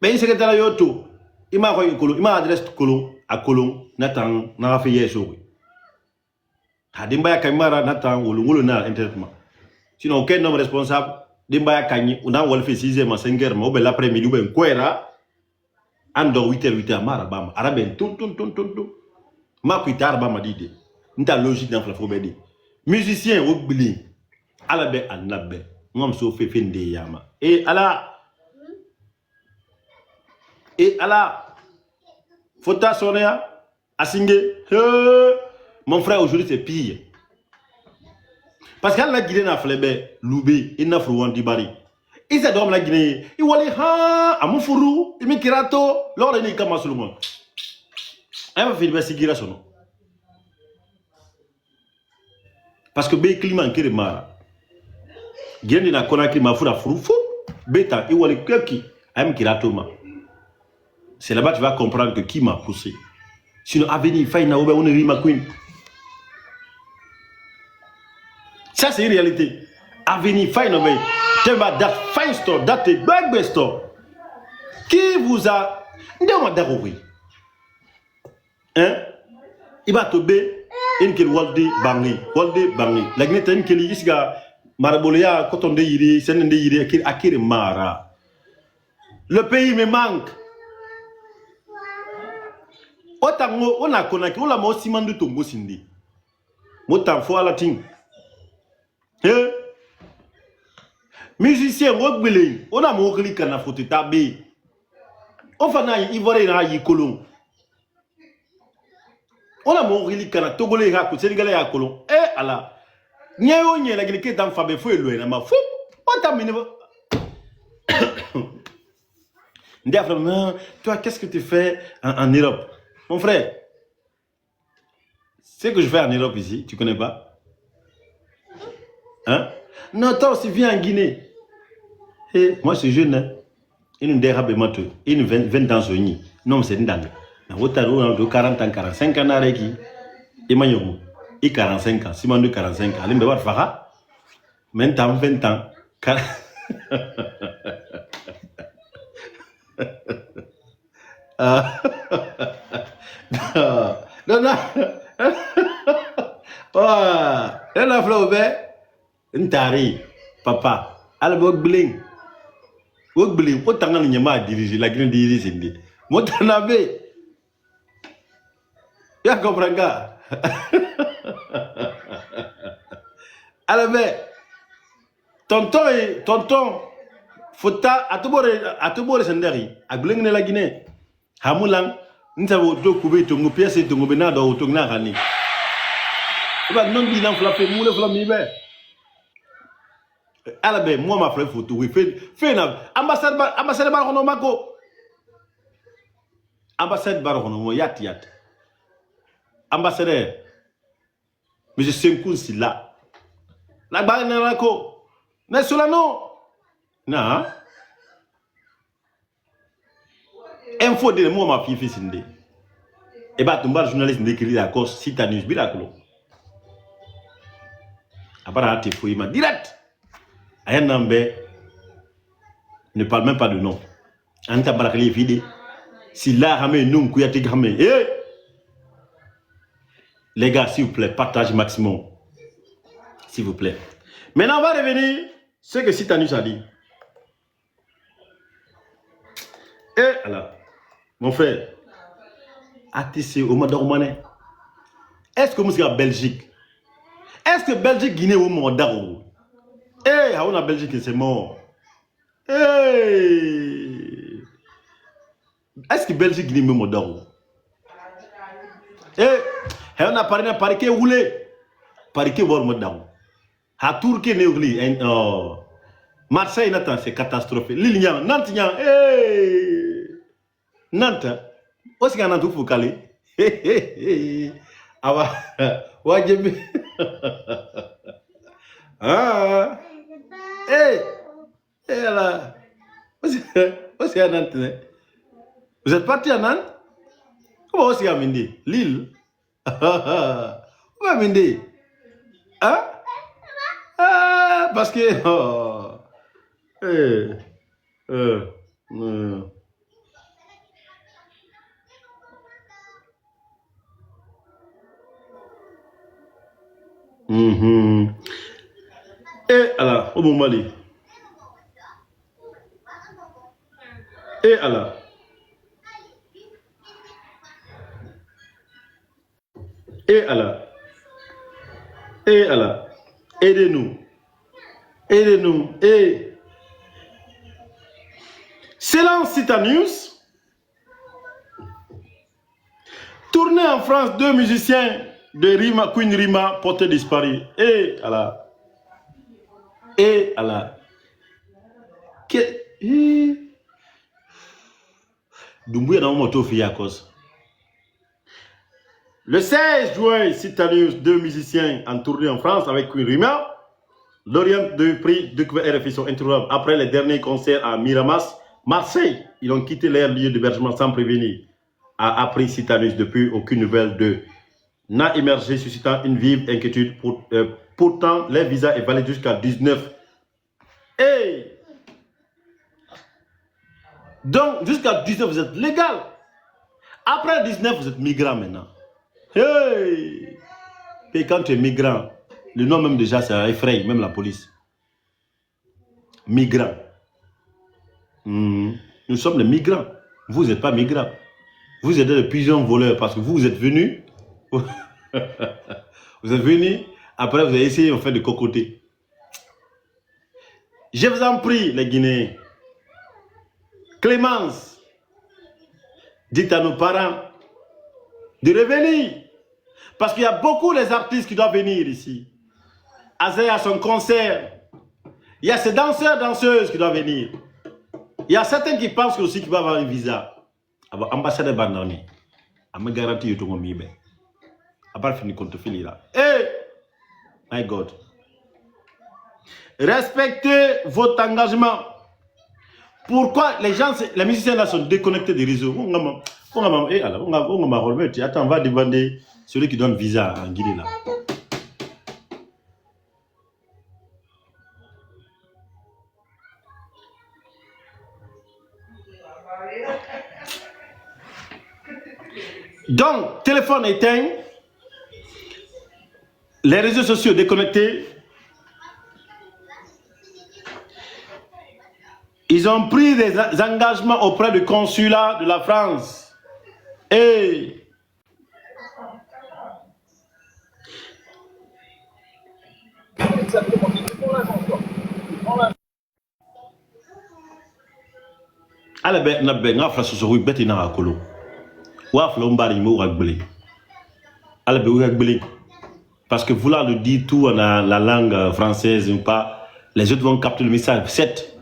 Ben secrétaire yo to. Ima ko kolon, ima adresse kolon a kolon natan na fa yeso. Dimbaya Kamara n'attend ou na internet. Sinon, aucun homme responsable, Dimbaya Kani, on a fait 6h, 5h, ou l'après-midi, ou Kwera, Ando 8h, Marabam, Arabin, tout. Ma kuitar ba ma dit. Nta logique dans flafo bedi. Musicien au bili. Alabe anabe. Ngom so fe fende yama. Et ala Fota Sonia Asingé. Mon frère aujourd'hui c'est pire. Parce qu'elle la Guinée n'a flébé, Loubé, il n'a frouan dibari. Il s'est dormi la Guinée. Il wali ha, amoufuru, il me kirato, l'or est né comme sur le monde. Elle va faire des sigira son nom. Parce que bé climat qui est mara. Guinée n'a connu ma fura froufou. Beta, il wali keki, aime kirato ma. C'est là-bas que tu vas comprendre que qui m'a poussé. Sinon, avenir, faille na oube, on est rima queen. Ça, c'est une réalité. Avenir, faille na oube. Tema dat fine store, dat est big store. Qui vous a. Ndema daroui. Hein? Il va tomber. Il y a Walde Bangi. Walde Bangi. La Guinée, il y a Maraboléa, quand on dit, c'est un dit, Akire Mara. Le pays me manque. Otango, on a connu, on a mo ciment de tombeau sindi. Motan fo la ting. Eh? Musicien, on a mo clic na photo tabé. On fa na ivoire na yi kolon. On a mo clic na togolais ha ko sénégalais ya kolon. Eh ala. Nyayo nye la gine ke tam fa be fo elo na ma fou. On t'a miné. Toi, qu'est-ce que tu fais en Europe? Mon frère, ce que je fais en Europe ici, tu connais pas? Hein? Non, toi aussi viens en Guinée. Et moi, je suis jeune. Hein? Il nous dérape maintenant. Il nous 20 ans. Non, c'est une dame. Il y a 40 ans, 45 ans. Il y a 45 ans. Si je 45 ans, il y a 20 ans. 20 ans. Non, non. Oh, elle a flobé. Ntari, papa. Elle va bling. Bling. Autant qu'on n'y a pas dirigé. La Guinée dirige. Moi, t'en avais. Ya comprends pas. Alors, tonton, Fota, à tout bord, senderi. À bling de la Guinée. Hamoulang. Nous avons deux coupés, ton pièce et ton benade au tongna rani. Tu vas non bilan flappé, moule flammé. Alors, moi, ma frère, photo, oui, fait une ambassade Baronomako. Ambassade Baronomo, yat. Ambassadeur, monsieur Senkoun, c'est là. La Baronomako. Mais cela non. Non. Info de moi, ma fille, c'est et bah, tu vas journaliste d'écrire à cause si tu as news miracle. Après, tu fouilles ma direct. Un number ne parle même pas de nom. Un tabac vide. Si là, ramé, nous, kouyaté gamé. Eh! Les gars, s'il vous plaît, partage maximum. S'il vous plaît. Maintenant, on va revenir. Ce que si tu as news a dit. Eh, alors, mon frère. ATC au Madormané. Est-ce que vous êtes en Belgique? Est-ce que Belgique, Guinée ou Mandaro? Eh, on a Belgique c'est mort. Eh, est-ce que Belgique, Guinée ou Mandaro? Eh, on a parlé qui roulé. Paris qui voit Mandaro. À Turquie, Néogli. Marseille, c'est catastrophe. Lille, Nantes, eh, Nantes. Aussi qu'on a tout pour caler. Ah ouais, ah, hey, là. Aussi à Nantes. Vous êtes parti à Nantes? Comment aussi à Mindi? Lille? Où est Mindi? Hein? Ah, parce que. Oh, hey, Et alors, au moment là. Et alors. Et Allah. Et Allah. Aidez-nous. Aidez-nous. Et selon Cita News, tourné en France, 2 musiciens de Rima, Queen Rima, portés disparus. Et Allah. Et Allah. Doumbouya dans mon moto Fiakos. Le 16 juin, Cita News, 2 musiciens en tournée en France avec Queen Rima. L'Orient de prix de RFI sont interrompus après les derniers concerts à Miramas, Marseille. Ils ont quitté leur lieu d'hébergement sans prévenir. A appris Cita News depuis aucune nouvelle d'eux. N'a émergé suscitant une vive inquiétude. Pourtant, les visas est valide jusqu'à 19. Hey! Donc, jusqu'à 19, vous êtes légal. Après 19, vous êtes migrant maintenant. Hey! Et quand tu es migrant, le nom même déjà, ça effraie même la police. Migrant. Nous sommes des migrants. Vous n'êtes pas migrants. Vous êtes des pigeons voleurs parce que vous êtes venus. Vous êtes venus. Après, vous avez essayé de faire de cocoter. Je vous en prie, les Guinéens. Clémence, dites à nos parents de revenir. Parce qu'il y a beaucoup d'artistes qui doivent venir ici. Azé a son concert. Il y a ces danseurs, danseuses qui doivent venir. Il y a certains qui pensent aussi qu'ils vont avoir un visa. Ambassadeur Bandani. Je me garantis que tu vas me à part finir contre fili là. Hey! My God. Respectez votre engagement. Pourquoi les gens, les musiciens là sont déconnectés des réseaux? Attends, on va demander celui qui donne visa en Guinée là. Donc, téléphone éteint, les réseaux sociaux déconnectés. Ils ont pris des engagements auprès du consulat de la France. Et parce que vouloir le dire tout en la langue française ou pas, les autres vont capter le message. 7.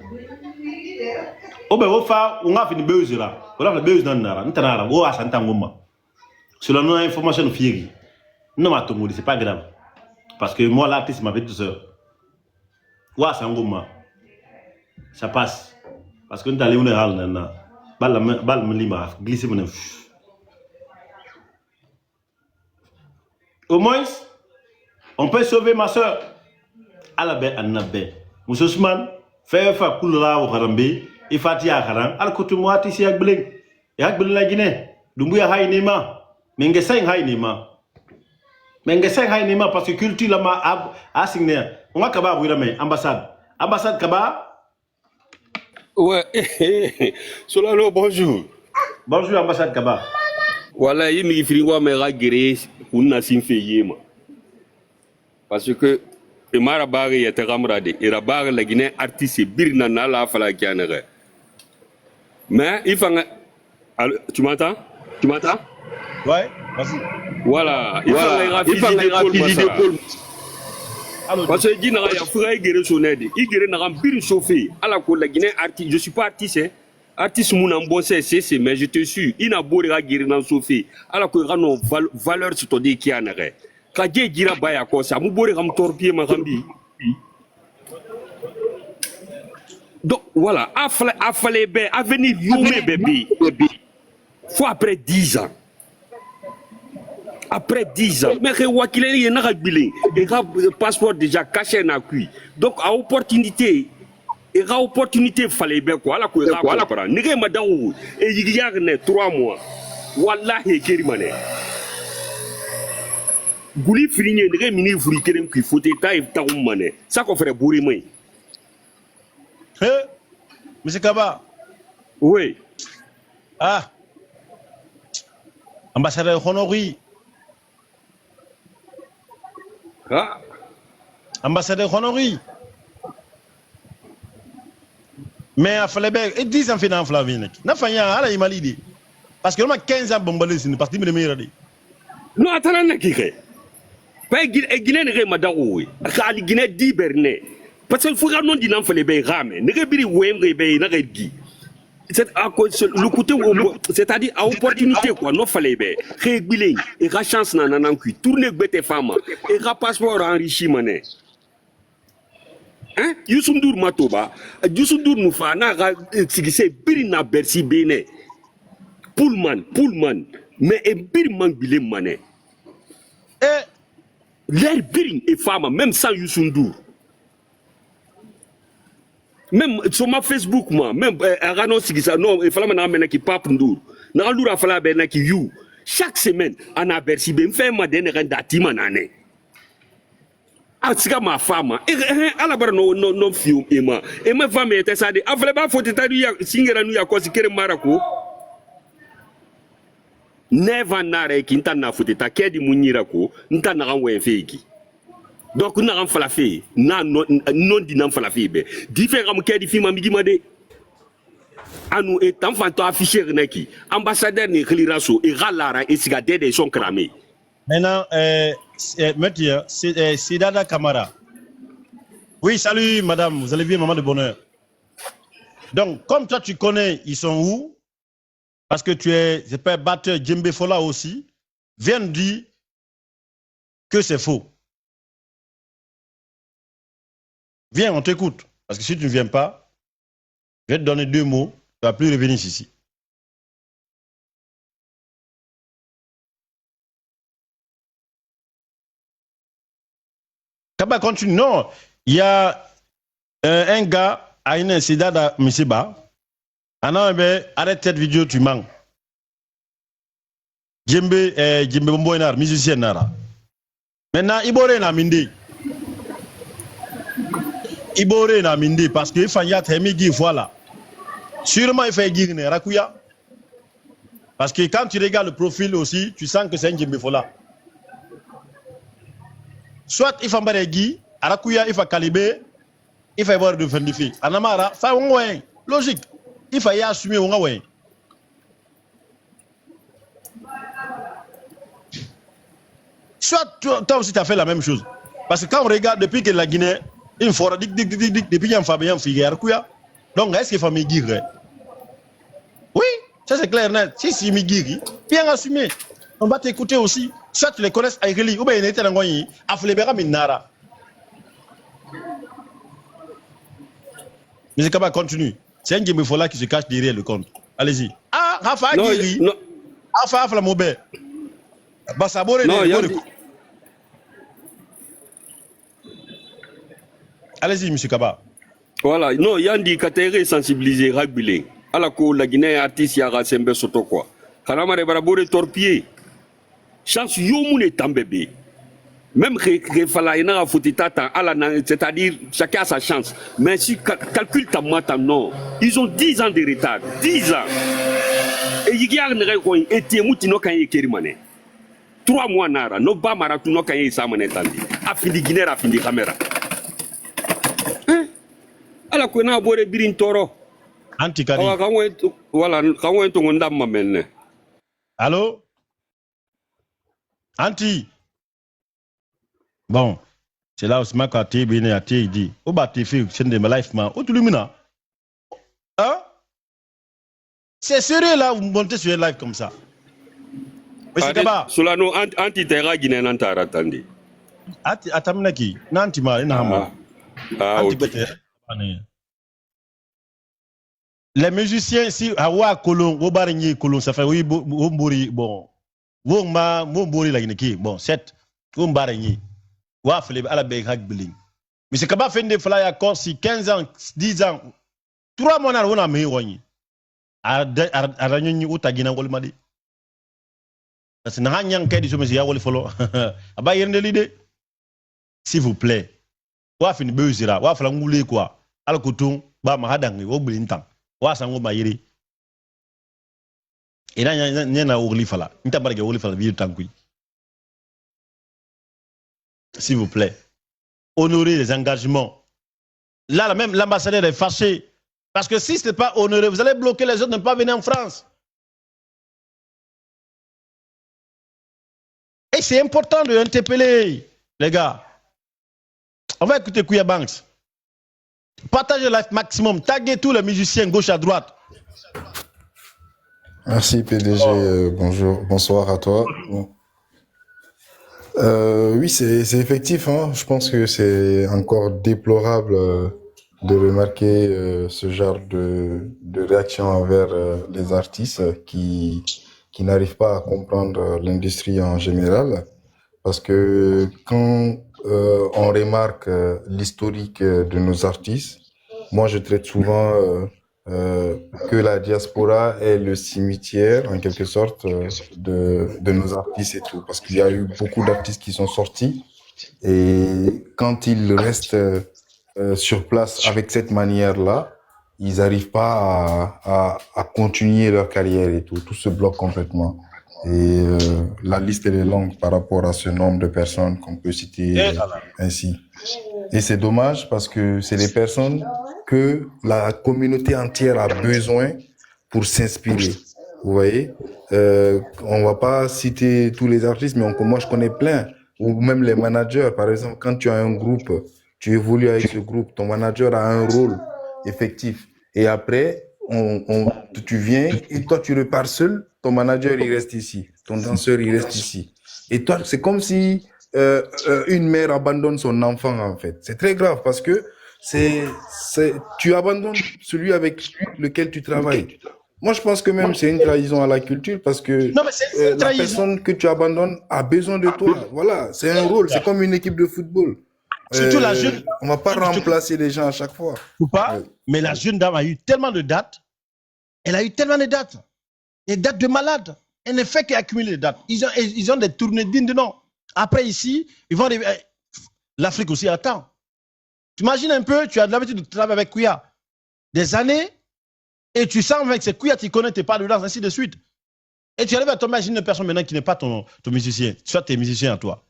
Selon nos informations, non, c'est pas grave. Parce que moi, l'artiste m'avait tout seul. Ça passe. Parce que nous allons glisser. Au moins, on peut sauver ma soeur. Alabe Annabe. Monsieur Ousmane, fais fa coulera au Harambe, et Fati à Haram, al Kotumoa Tissi Agblin. Et Agblin la Guinée. Dumbuya Hainema. Mengeseng Hainema. Mengeseng Hainema parce que culture là a signé. On va Kaba Bouirame, ambassade. Ambassade Kaba. Ouais, Solano, bonjour. Bonjour, ambassade Kaba. Voilà, il me fait voir mes raguerés pour n'a sin fait parce que le marabar est camarade et la barre la Guinée artiste birna na la fala kianere. Mais il faut tu m'entends? Tu m'entends? Ouais, vas-y. Voilà, il faut les rapidité parce que Guinée a fait guérir son aide. Il guérit n'a pas chauffé. Alors que la Guinée artiste, je suis pas artiste. Artiste mon bossé c'est mais je te suis il n'a beau guérir dans Sophie alors que rano valeur sur ton dit qui en est quand j'ai gira baya quoi ça mu beau ram torpiller ma rambi donc voilà a fallait ben avenir yomé bébé faut après 10 ans après 10 ans mais que wakilé y n'a bilé et passeport déjà caché na kui donc à opportunité et la opportunité fallait bien quoi la quoi nige madame et il y a 3 mois wallahi kerimane gouli fini nige mini furi kerem qui faut état et ta mané ça qu'on ferait bourri moi Monsieur Kaba. Oui. Ah. Ambassadeur Honori. Ah. Ambassadeur Honori. Mais à Falebek, et 10 ans final Flavine. N'a pas rien à la Imalidi. Parce que l'on a 15 ans bombalé, c'est une partie de mes meilleurs. Non, attends, pas Guinée ne mada oui. Ali Guinée di Bernet. Parce que faut non di nan Falebek rame. Ne rebiri wemre be na regi. C'est à cause le côté c'est-à-dire à opportunité quoi non Falebek. Regbile et ra chance nan ku tourner bete femme et ra passeport enrichi mané. Hein? Youssou Ndour matoba, Youssou Ndour nous fa na sigise biri na Bercy bene. Pullman, mais et biri man bile mané. Eh, l'air biri et femme même sans Youssou Ndour. Même sur ma Facebook moi, même Arano sigisa non, il fallait m'amener qui Pape Ndour. Na Ndour a fallu ben qui you. Chaque semaine on a Bercy ben fait ma dernière date manane. Ah, c'est ma femme. Et à la barre, non, film, et ma femme était ça. A fallu pas faut t'établir, singer nous, y a quoi, si qu'elle marako. Never nare, qui n't'a foutu, ta qu'est di mounirako, n't'a n'a renvoyé feki. Donc, on a renvoyé la fille, non dinam fa la fille. Différents qu'est di film amigimade. À nous, et tant fanto affiché Reneki, ambassadeur ni Khiliraso, et Ralara, et Sigadé, ils sont cramés. maintenant, monsieur, c'est Dada Kamara. Oui, salut madame, vous allez bien, maman de bonheur. Donc, comme toi tu connais, ils sont où? Parce que tu es, je peux batteur Djembe Fola aussi, viens nous dire que c'est faux. Viens, on t'écoute. Parce que si tu ne viens pas, je vais te donner 2 mots, tu ne vas plus revenir ici. Kaba continue. Non, il y a un gars à un incident à Misiba. Arrête cette vidéo, tu manques. Djembe Bomboinar, musicien Nara. Maintenant, Ibore na Mindi. Ibore na Mindi parce que il faut y avoir voilà. Sûrement, il faut y avoir Rakuya. Parce que quand tu regardes le profil aussi, tu sens que c'est un Djembe Fola. Soit il faut Mbaregi, Arakuya, il faut Kalibé, il faut y avoir de Fendifi. Anamara, ça on logique. Il faut y assumer on a. Soit toi aussi tu as fait la même chose. Parce que quand on regarde depuis que la Guinée, il faut depuis qu'il y a un Fabien Figuer Arakuya. Donc est-ce qu'il faut migrer? Oui, ça c'est clair net. Si migrer, bien assumer. On va t'écouter aussi. Soit tu les connais à Ireli, ou bien il était dans Goyi, à Flebera Minara. Mais c'est quand même continue. C'est un Djembe Fola qui se cache derrière le compte. Allez-y. Ah, Rafa Giri. Rafa Flamobé. Bassabore. Non, allez-y, monsieur Kaba. Voilà, non, il y a un indicateur sensibilisé, ragbilé. À la cour, la Guinée artiste, il y a Rassemble Soto quoi. Kanamare Barabore torpillé. Chance yomoun est un bébé. Même que fala ina fouti tata c'est-à-dire chacun a sa chance. Mais si calcule ta matin non, ils ont 10 ans de retard, 10 ans. Et il y a un recoin et tiemouti no kan yekerimane. 3 mois nara, no ba maratu no kan yesamane tandi. Afindi Guinée afindi caméra. Hein? Ala ko na bore birin toro. Antikari. Voilà, quand on est au monde maintenant. Allô? Anti. Bon, c'est là où ce matin, tu es bien à il dit, au bas tu fais, c'est de ma life, man. Où tu lumina? Hein? C'est sérieux là, vous montez sur un live comme ça. Monsieur Kaba. Solano, anti-terra guinéen, anti-aratandi. Atamnaki, Nantima, Nahama. Les musiciens, si Hawa Kolon, Obarigny Kolon, ça fait oui, bon. Mon la Guinée, bon, 7, Barigny. Wafle à la Béhag Billing. Mais c'est capable de faire des flyers encore si 15 ans, 10 ans, 3 mois, on a mis Wani. À Ragnon ou Tagina Wolmadi. C'est un hanyang qui dit que je vais follow. À Bayern de l'idée. S'il vous plaît. Wafin Beuzira, Waflangoulé quoi. Al Koutoum, Bama Hadangi, Woblintan. Wasango Mayiri. Et là, il y a un Olifala. Il n'y a pas de Olifala, il y a un s'il vous plaît. Honorer les engagements. Là, même l'ambassadeur est fâché. Parce que si ce n'est pas honoré, vous allez bloquer les autres de ne pas venir en France. Et c'est important de interpeller, les gars. On va écouter Kouya Banks. Partagez le live maximum. Taguez tous les musiciens gauche à droite. Merci PDG, bonjour, bonsoir à toi. Bon. Oui, c'est effectif, hein. Je pense que c'est encore déplorable de remarquer ce genre de réaction envers les artistes qui n'arrivent pas à comprendre l'industrie en général. Parce que quand on remarque l'historique de nos artistes, moi je traite souvent que la diaspora est le cimetière, en quelque sorte, de nos artistes et tout. Parce qu'il y a eu beaucoup d'artistes qui sont sortis et quand ils restent sur place avec cette manière-là, ils n'arrivent pas à continuer leur carrière et tout. Tout se bloque complètement. Et la liste elle est longue par rapport à ce nombre de personnes qu'on peut citer ainsi. Et c'est dommage parce que c'est des personnes que la communauté entière a besoin pour s'inspirer. Vous voyez, on va pas citer tous les artistes, mais moi je connais plein. Ou même les managers, par exemple, quand tu as un groupe, tu évolues avec ce groupe, ton manager a un rôle effectif. Et après, tu viens et toi tu repars seul, ton manager il reste ici, ton danseur il reste ici. Et toi, c'est comme si une mère abandonne son enfant en fait. C'est très grave parce que tu abandonnes celui avec lequel tu travailles. Moi, je pense que même c'est une trahison à la culture parce que la personne que tu abandonnes a besoin de toi. Voilà, c'est un rôle, c'est comme une équipe de football. Surtout la jeune. On va pas remplacer les gens à chaque fois. Ou pas, mais la jeune dame a eu tellement de dates. Elle a eu tellement de dates. Des dates de malades. Elle ne fait qu'accumuler les dates. Ils ont des tournées dignes de nom. Après, ici, ils vont arriver. L'Afrique aussi attend. Tu imagines un peu, tu as l'habitude de travailler avec Kouya des années, et tu sens avec ces Kouya, tu connais tes pas de danse, ainsi de suite. Et tu arrives à tomber sur une personne maintenant qui n'est pas ton musicien, soit tes musiciens à toi.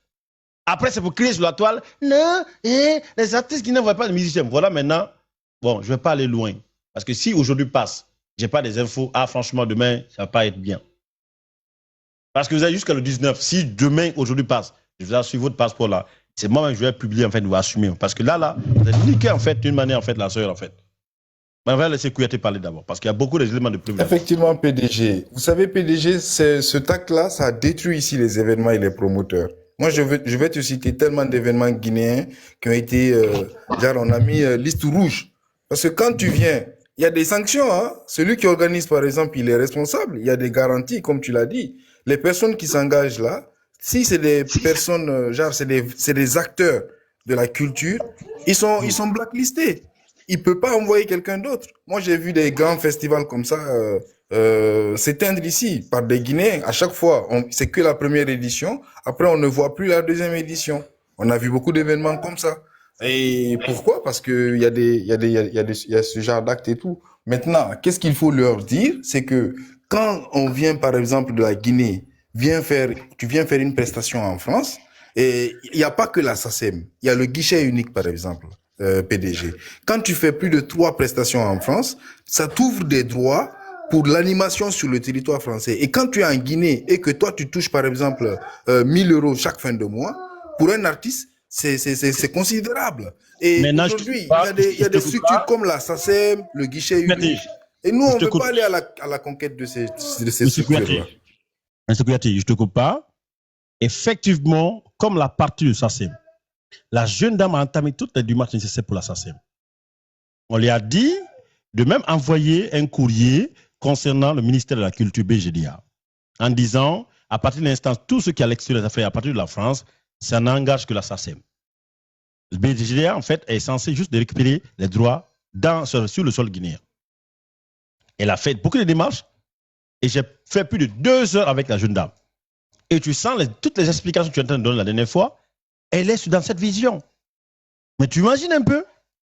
Après, c'est pour crier sur la toile. Non, les artistes qui ne voient pas de musiciens. Voilà maintenant. Bon, je ne vais pas aller loin. Parce que si aujourd'hui passe, je n'ai pas des infos, franchement, demain, ça ne va pas être bien. Parce que vous avez jusqu'à le 19. Si demain, aujourd'hui passe, je vous assure votre passeport là, c'est moi-même que je vais publier, en fait, vous assumer. Parce que là, vous avez niqué, en fait, d'une manière, en fait, la sœur, en fait. Mais on va laisser Kouyaté parler d'abord, parce qu'il y a beaucoup d'éléments de preuve. Effectivement, PDG. Vous savez, PDG, ce tact-là, ça a détruit ici les événements et les promoteurs. Moi, je vais te citer tellement d'événements guinéens qui ont été, genre, on a mis liste rouge. Parce que quand tu viens, il y a des sanctions, hein. Celui qui organise, par exemple, il est responsable. Il y a des garanties, comme tu l'as dit. Les personnes qui s'engagent là, si c'est des personnes, genre, c'est des acteurs de la culture, ils sont blacklistés. Il peut pas envoyer quelqu'un d'autre. Moi, j'ai vu des grands festivals comme ça s'éteindre ici par des Guinéens. À chaque fois, c'est que la première édition. Après, on ne voit plus la deuxième édition. On a vu beaucoup d'événements comme ça. Et pourquoi? Parce que il y a ce genre d'actes et tout. Maintenant, qu'est-ce qu'il faut leur dire? C'est que quand on vient, par exemple, de la Guinée, tu viens faire une prestation en France, et il n'y a pas que la SACEM. Il y a le guichet unique, par exemple. PDG. Quand tu fais plus de 3 prestations en France, ça t'ouvre des droits pour l'animation sur le territoire français. Et quand tu es en Guinée et que toi tu touches par exemple 1000 € chaque fin de mois, pour un artiste, c'est considérable. Et aujourd'hui, il y a des structures comme la SACEM, le guichet unique. Et nous, on ne veut pas aller à la conquête de ces structures-là. Monsieur Kouyaté, je te coupe pas. Effectivement, comme la partie de SACEM, la jeune dame a entamé toutes les démarches nécessaires pour la SACEM. On lui a dit de même envoyer un courrier concernant le ministère de la Culture BGDA, en disant, à partir de l'instant, tout ce qui est à l'extérieur des affaires, à partir de la France, ça n'engage que la SACEM. Le BGDA, en fait, est censé juste de récupérer les droits sur le sol guinéen. Elle a fait beaucoup de démarches et j'ai fait plus de 2 heures avec la jeune dame. Et tu sens toutes les explications que tu es en train de donner la dernière fois, elle est dans cette vision. Mais tu imagines un peu,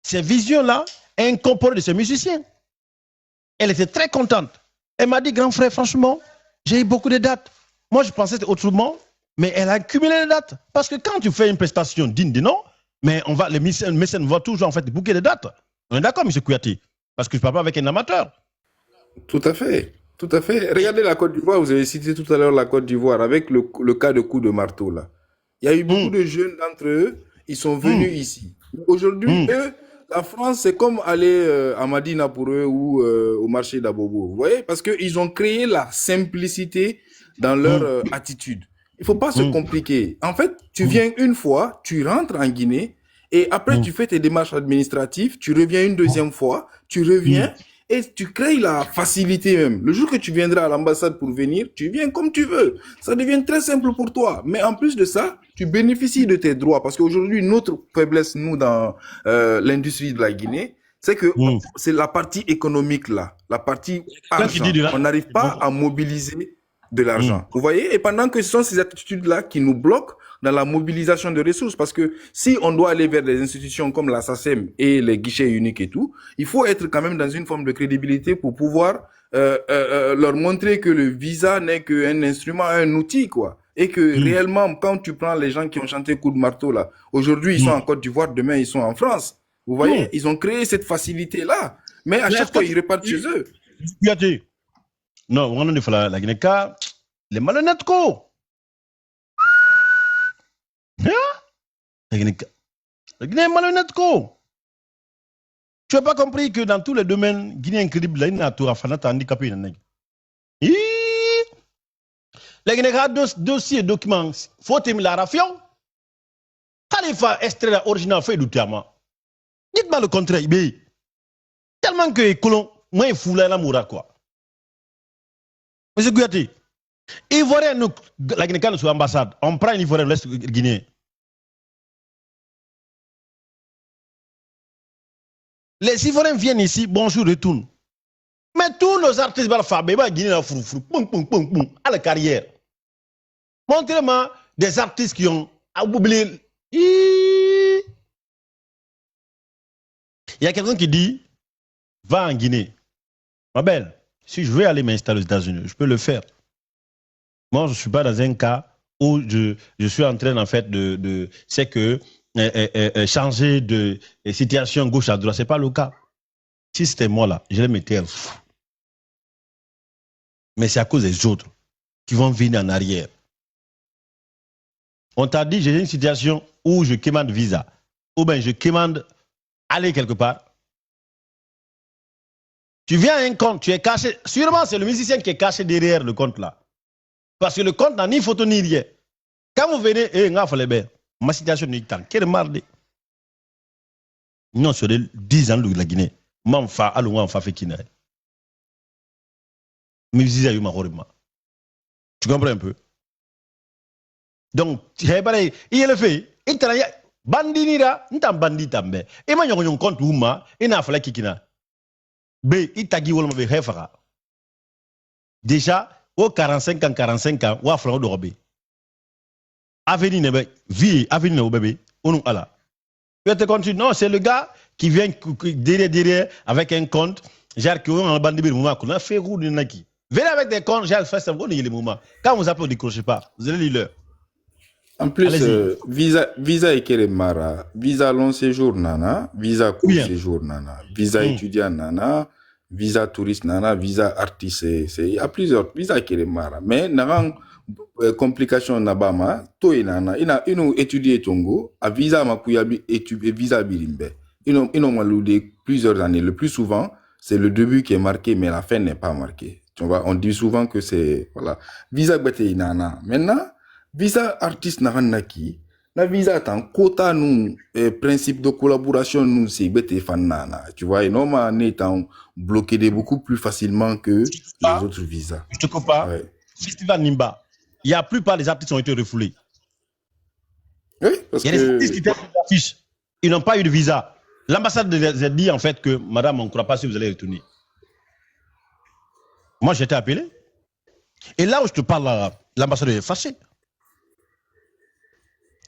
ces visions-là incorporées de ces musiciens. Elle était très contente. Elle m'a dit, grand frère, franchement, j'ai eu beaucoup de dates. Moi, je pensais autrement, Mais elle a cumulé les dates. Parce que quand tu fais une prestation digne de nom, mais les mécènes vont toujours en fait bouquer les dates. On est d'accord, M. Kouyaté? Parce que je ne parle pas avec un amateur. Tout à fait. Tout à fait. Regardez la Côte d'Ivoire, vous avez cité tout à l'heure la Côte d'Ivoire avec le cas de coup de marteau là. Il y a eu beaucoup de jeunes d'entre eux, ils sont venus ici. Aujourd'hui, eux, la France, c'est comme aller à Madina pour eux ou au marché d'Abobo. Vous voyez? Parce qu'ils ont créé la simplicité dans leur attitude. Il ne faut pas se compliquer. En fait, tu viens une fois, tu rentres en Guinée et après tu fais tes démarches administratives, tu reviens une deuxième fois, tu reviens et tu crées la facilité même. Le jour que tu viendras à l'ambassade pour venir, tu viens comme tu veux. Ça devient très simple pour toi. Mais en plus de ça, tu bénéficies de tes droits. Parce qu'aujourd'hui, notre faiblesse, nous, dans l'industrie de la Guinée, c'est que c'est la partie économique là, la partie argent. On n'arrive pas à mobiliser de l'argent. Vous voyez? Et pendant que ce sont ces attitudes-là qui nous bloquent dans la mobilisation de ressources, parce que si on doit aller vers des institutions comme la SACEM et les guichets uniques et tout, il faut être quand même dans une forme de crédibilité pour pouvoir leur montrer que le visa n'est qu'un instrument, un outil, quoi. Et que réellement, quand tu prends les gens qui ont chanté coup de marteau là, aujourd'hui ils sont en Côte d'Ivoire, demain ils sont en France. Vous voyez, ils ont créé cette facilité-là. Mais à chaque fois, ils repartent chez eux. Non, on a fait la Guinée, les malhonnêtes, quoi. La Guinée est malhonnête, quoi. Tu n'as pas compris que dans tous les domaines, Guinée incrédible, il y a un handicapé. La Guinée a dossiers, documents, faut-il la rafion? Khalifa extrait original fait du terme. Dites-moi le contraire, tellement que les colons, moi, ils foutent la moura, quoi. Monsieur Kouyaté, Ivoirien, la Guinée, quand nous sommes ambassade, on prend un Ivoirien de l'Est guinéen. Les Ivoiriens viennent ici, bonjour, retournent. Mais tous nos artistes, Guinée, à la carrière. Montrez-moi des artistes qui ont oublié. Il y a quelqu'un qui dit, va en Guinée. Ma belle, si je veux aller m'installer aux États-Unis, je peux le faire. Moi, je ne suis pas dans un cas où je suis en train, en fait, c'est que changer de situation gauche à droite, ce n'est pas le cas. Si c'était moi là, je les mettais fou. Mais c'est à cause des autres qui vont venir en arrière. On t'a dit, j'ai une situation où je commande visa, ou bien je commande aller quelque part. Tu viens à un compte, tu es caché. Sûrement, c'est le musicien qui est caché derrière le compte là. Parce que le compte n'a ni photo ni rien. Quand vous venez, ma situation n'est pas quelle marde. Non, sur les 10 ans de la Guinée, m'enfa, allons, m'enfa fait kina. Musicien, il m'a horriblement. Tu comprends un peu? Donc, il y a le fait, il y a bandinira, il y a bandit tambe. Et moi, il y a un compte où ma, il y a un fallu kikina. B, il t'a dit, il y a déjà, au 45 ans, ou à Flanc d'Orobé. Avenir nebe, vie, avenir au bébé, on nous ala. Tu te continues, non, c'est le gars qui vient derrière avec un compte, genre qui a un bandit de moment, qu'on a fait roule de naki. Venez avec des comptes, j'ai fait ça, vous les moments. Quand vous appelez, ne décrochez pas, vous allez lire. En plus, visa Ekeremara, visa long séjour nana, visa court séjour nana, visa étudiant nana, visa touriste nana, visa artiste, il y a plusieurs visa Ekeremara. Mais nana, complication nabama, to nana, ino étudier tongo, a visa makuyabi et visa bilimbe. Ino maloudé plusieurs années. Le plus souvent, c'est le début qui est marqué, mais la fin n'est pas marquée. Tu vois, on dit souvent que c'est, voilà, visa bete nana. Maintenant, visa artiste naranaki, la visa tant quota nous principe de collaboration nous c'est bete fanana. Tu vois, et normalement étant bloqué de beaucoup plus facilement que les autres visas. Je te comprends. Ouais. Festival Nimba, il y a plupart des artistes ont été refoulés. Oui, parce il y a des artistes qui étaient sur l'affiche, ils n'ont pas eu de visa. L'ambassade a dit en fait que madame, on ne croit pas si vous allez retourner. Moi, j'ai été appelé. Et là où je te parle, l'ambassadeur est fâché.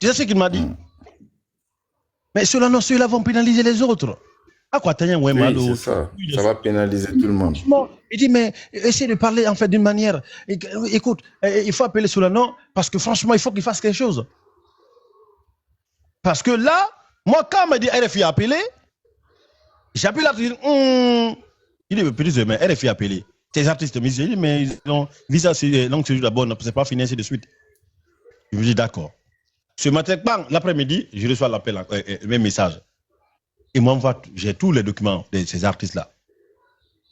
Tu sais ce qu'il m'a dit? Mais ceux-là vont pénaliser les autres. À quoi t'as ouais, Oui, c'est ça. Ça va pénaliser tout le monde. Il dit, mais essaye de parler en fait d'une manière. Écoute, il faut appeler sur le nom parce que franchement, il faut qu'il fasse quelque chose. Parce que là, moi, quand on m'a dit RFI a appelé, j'ai appelé l'artiste. Il dit, petit, mais RFI a appelé. Tes artistes musiciens, il dit, mais ils ont visa, c'est donc c'est d'abord, c'est pas fini ainsi de suite. Je me dis, d'accord. Ce matin, l'après-midi, je reçois l'appel, même message. Et moi, j'ai tous les documents de ces artistes-là.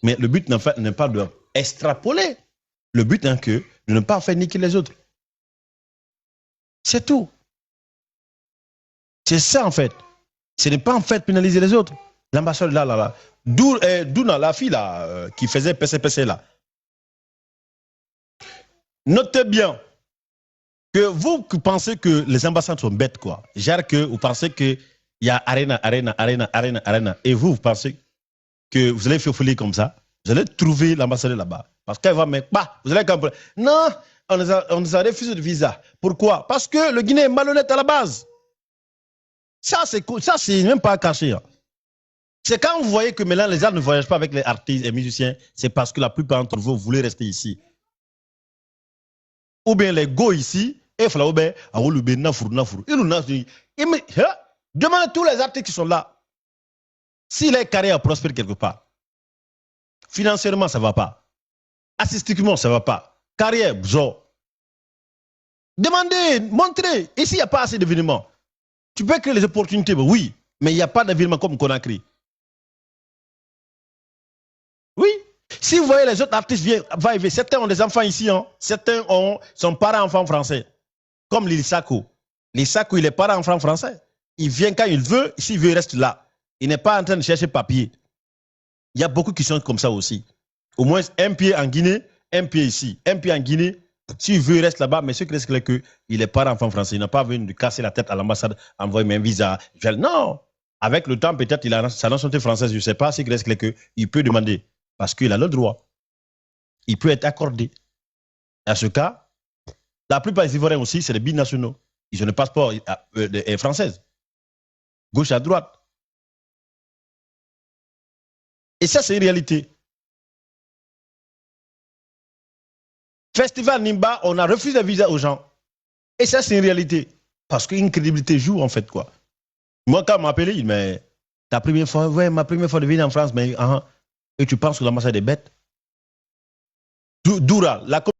Mais le but n'est pas de extrapoler. Le but est que de ne pas faire niquer les autres. C'est tout. C'est ça, en fait. Ce n'est pas, en fait, pénaliser les autres. L'ambassade, là. Douna, la fille, là, qui faisait PCPC, là. Notez bien que vous pensez que les ambassades sont bêtes, quoi. Genre que vous pensez qu'il y a arena. Et vous pensez que vous allez faire folie comme ça. Vous allez trouver l'ambassadeur là-bas. Parce qu'elle va mettre, vous allez comprendre. Non, on nous a refusé de visa. Pourquoi? Parce que le Guinée est malhonnête à la base. Ça, c'est même pas caché. Hein. C'est quand vous voyez que maintenant les gens ne voyagent pas avec les artistes et musiciens, c'est parce que la plupart d'entre vous voulez rester ici. Ou bien les go ici, et il faut demandez tous les artistes qui sont là. Si les carrières prospèrent quelque part, financièrement, ça ne va pas. Artistiquement, ça ne va pas. Carrière, genre. Demandez, montrez. Ici, il n'y a pas assez d'événements. Tu peux créer les opportunités, oui, mais il n'y a pas d'événements comme Conakry. Oui. Si vous voyez les autres artistes va-et-vient, certains ont des enfants ici, hein. Certains sont parents-enfants français, comme Lissako. Lissako, il est parent-enfant français. Il vient quand il veut, s'il veut, il reste là. Il n'est pas en train de chercher papier. Il y a beaucoup qui sont comme ça aussi. Au moins un pied en Guinée, un pied ici. Un pied en Guinée, s'il veut, il reste là-bas, mais ce qui reste, c'est qu'il est parent-enfant français. Il n'a pas venu de casser la tête à l'ambassade, envoyer un visa. Non. Avec le temps, peut-être, il a sa nationalité française, je ne sais pas, ce qui reste, c'est qu'il peut demander. Parce qu'il a le droit. Il peut être accordé. À ce cas, la plupart des Ivoiriens aussi, c'est des binationaux. Ils ont le passeport français. Gauche à droite. Et ça, c'est une réalité. Festival Nimba, on a refusé le visa aux gens. Et ça, c'est une réalité. Parce qu'une crédibilité joue, en fait, quoi. Moi, quand on m'a appelé, il m'a dit, ta première fois, ouais, ma première fois de venir en France, mais et tu penses que l'ambassade est bête? Doura, la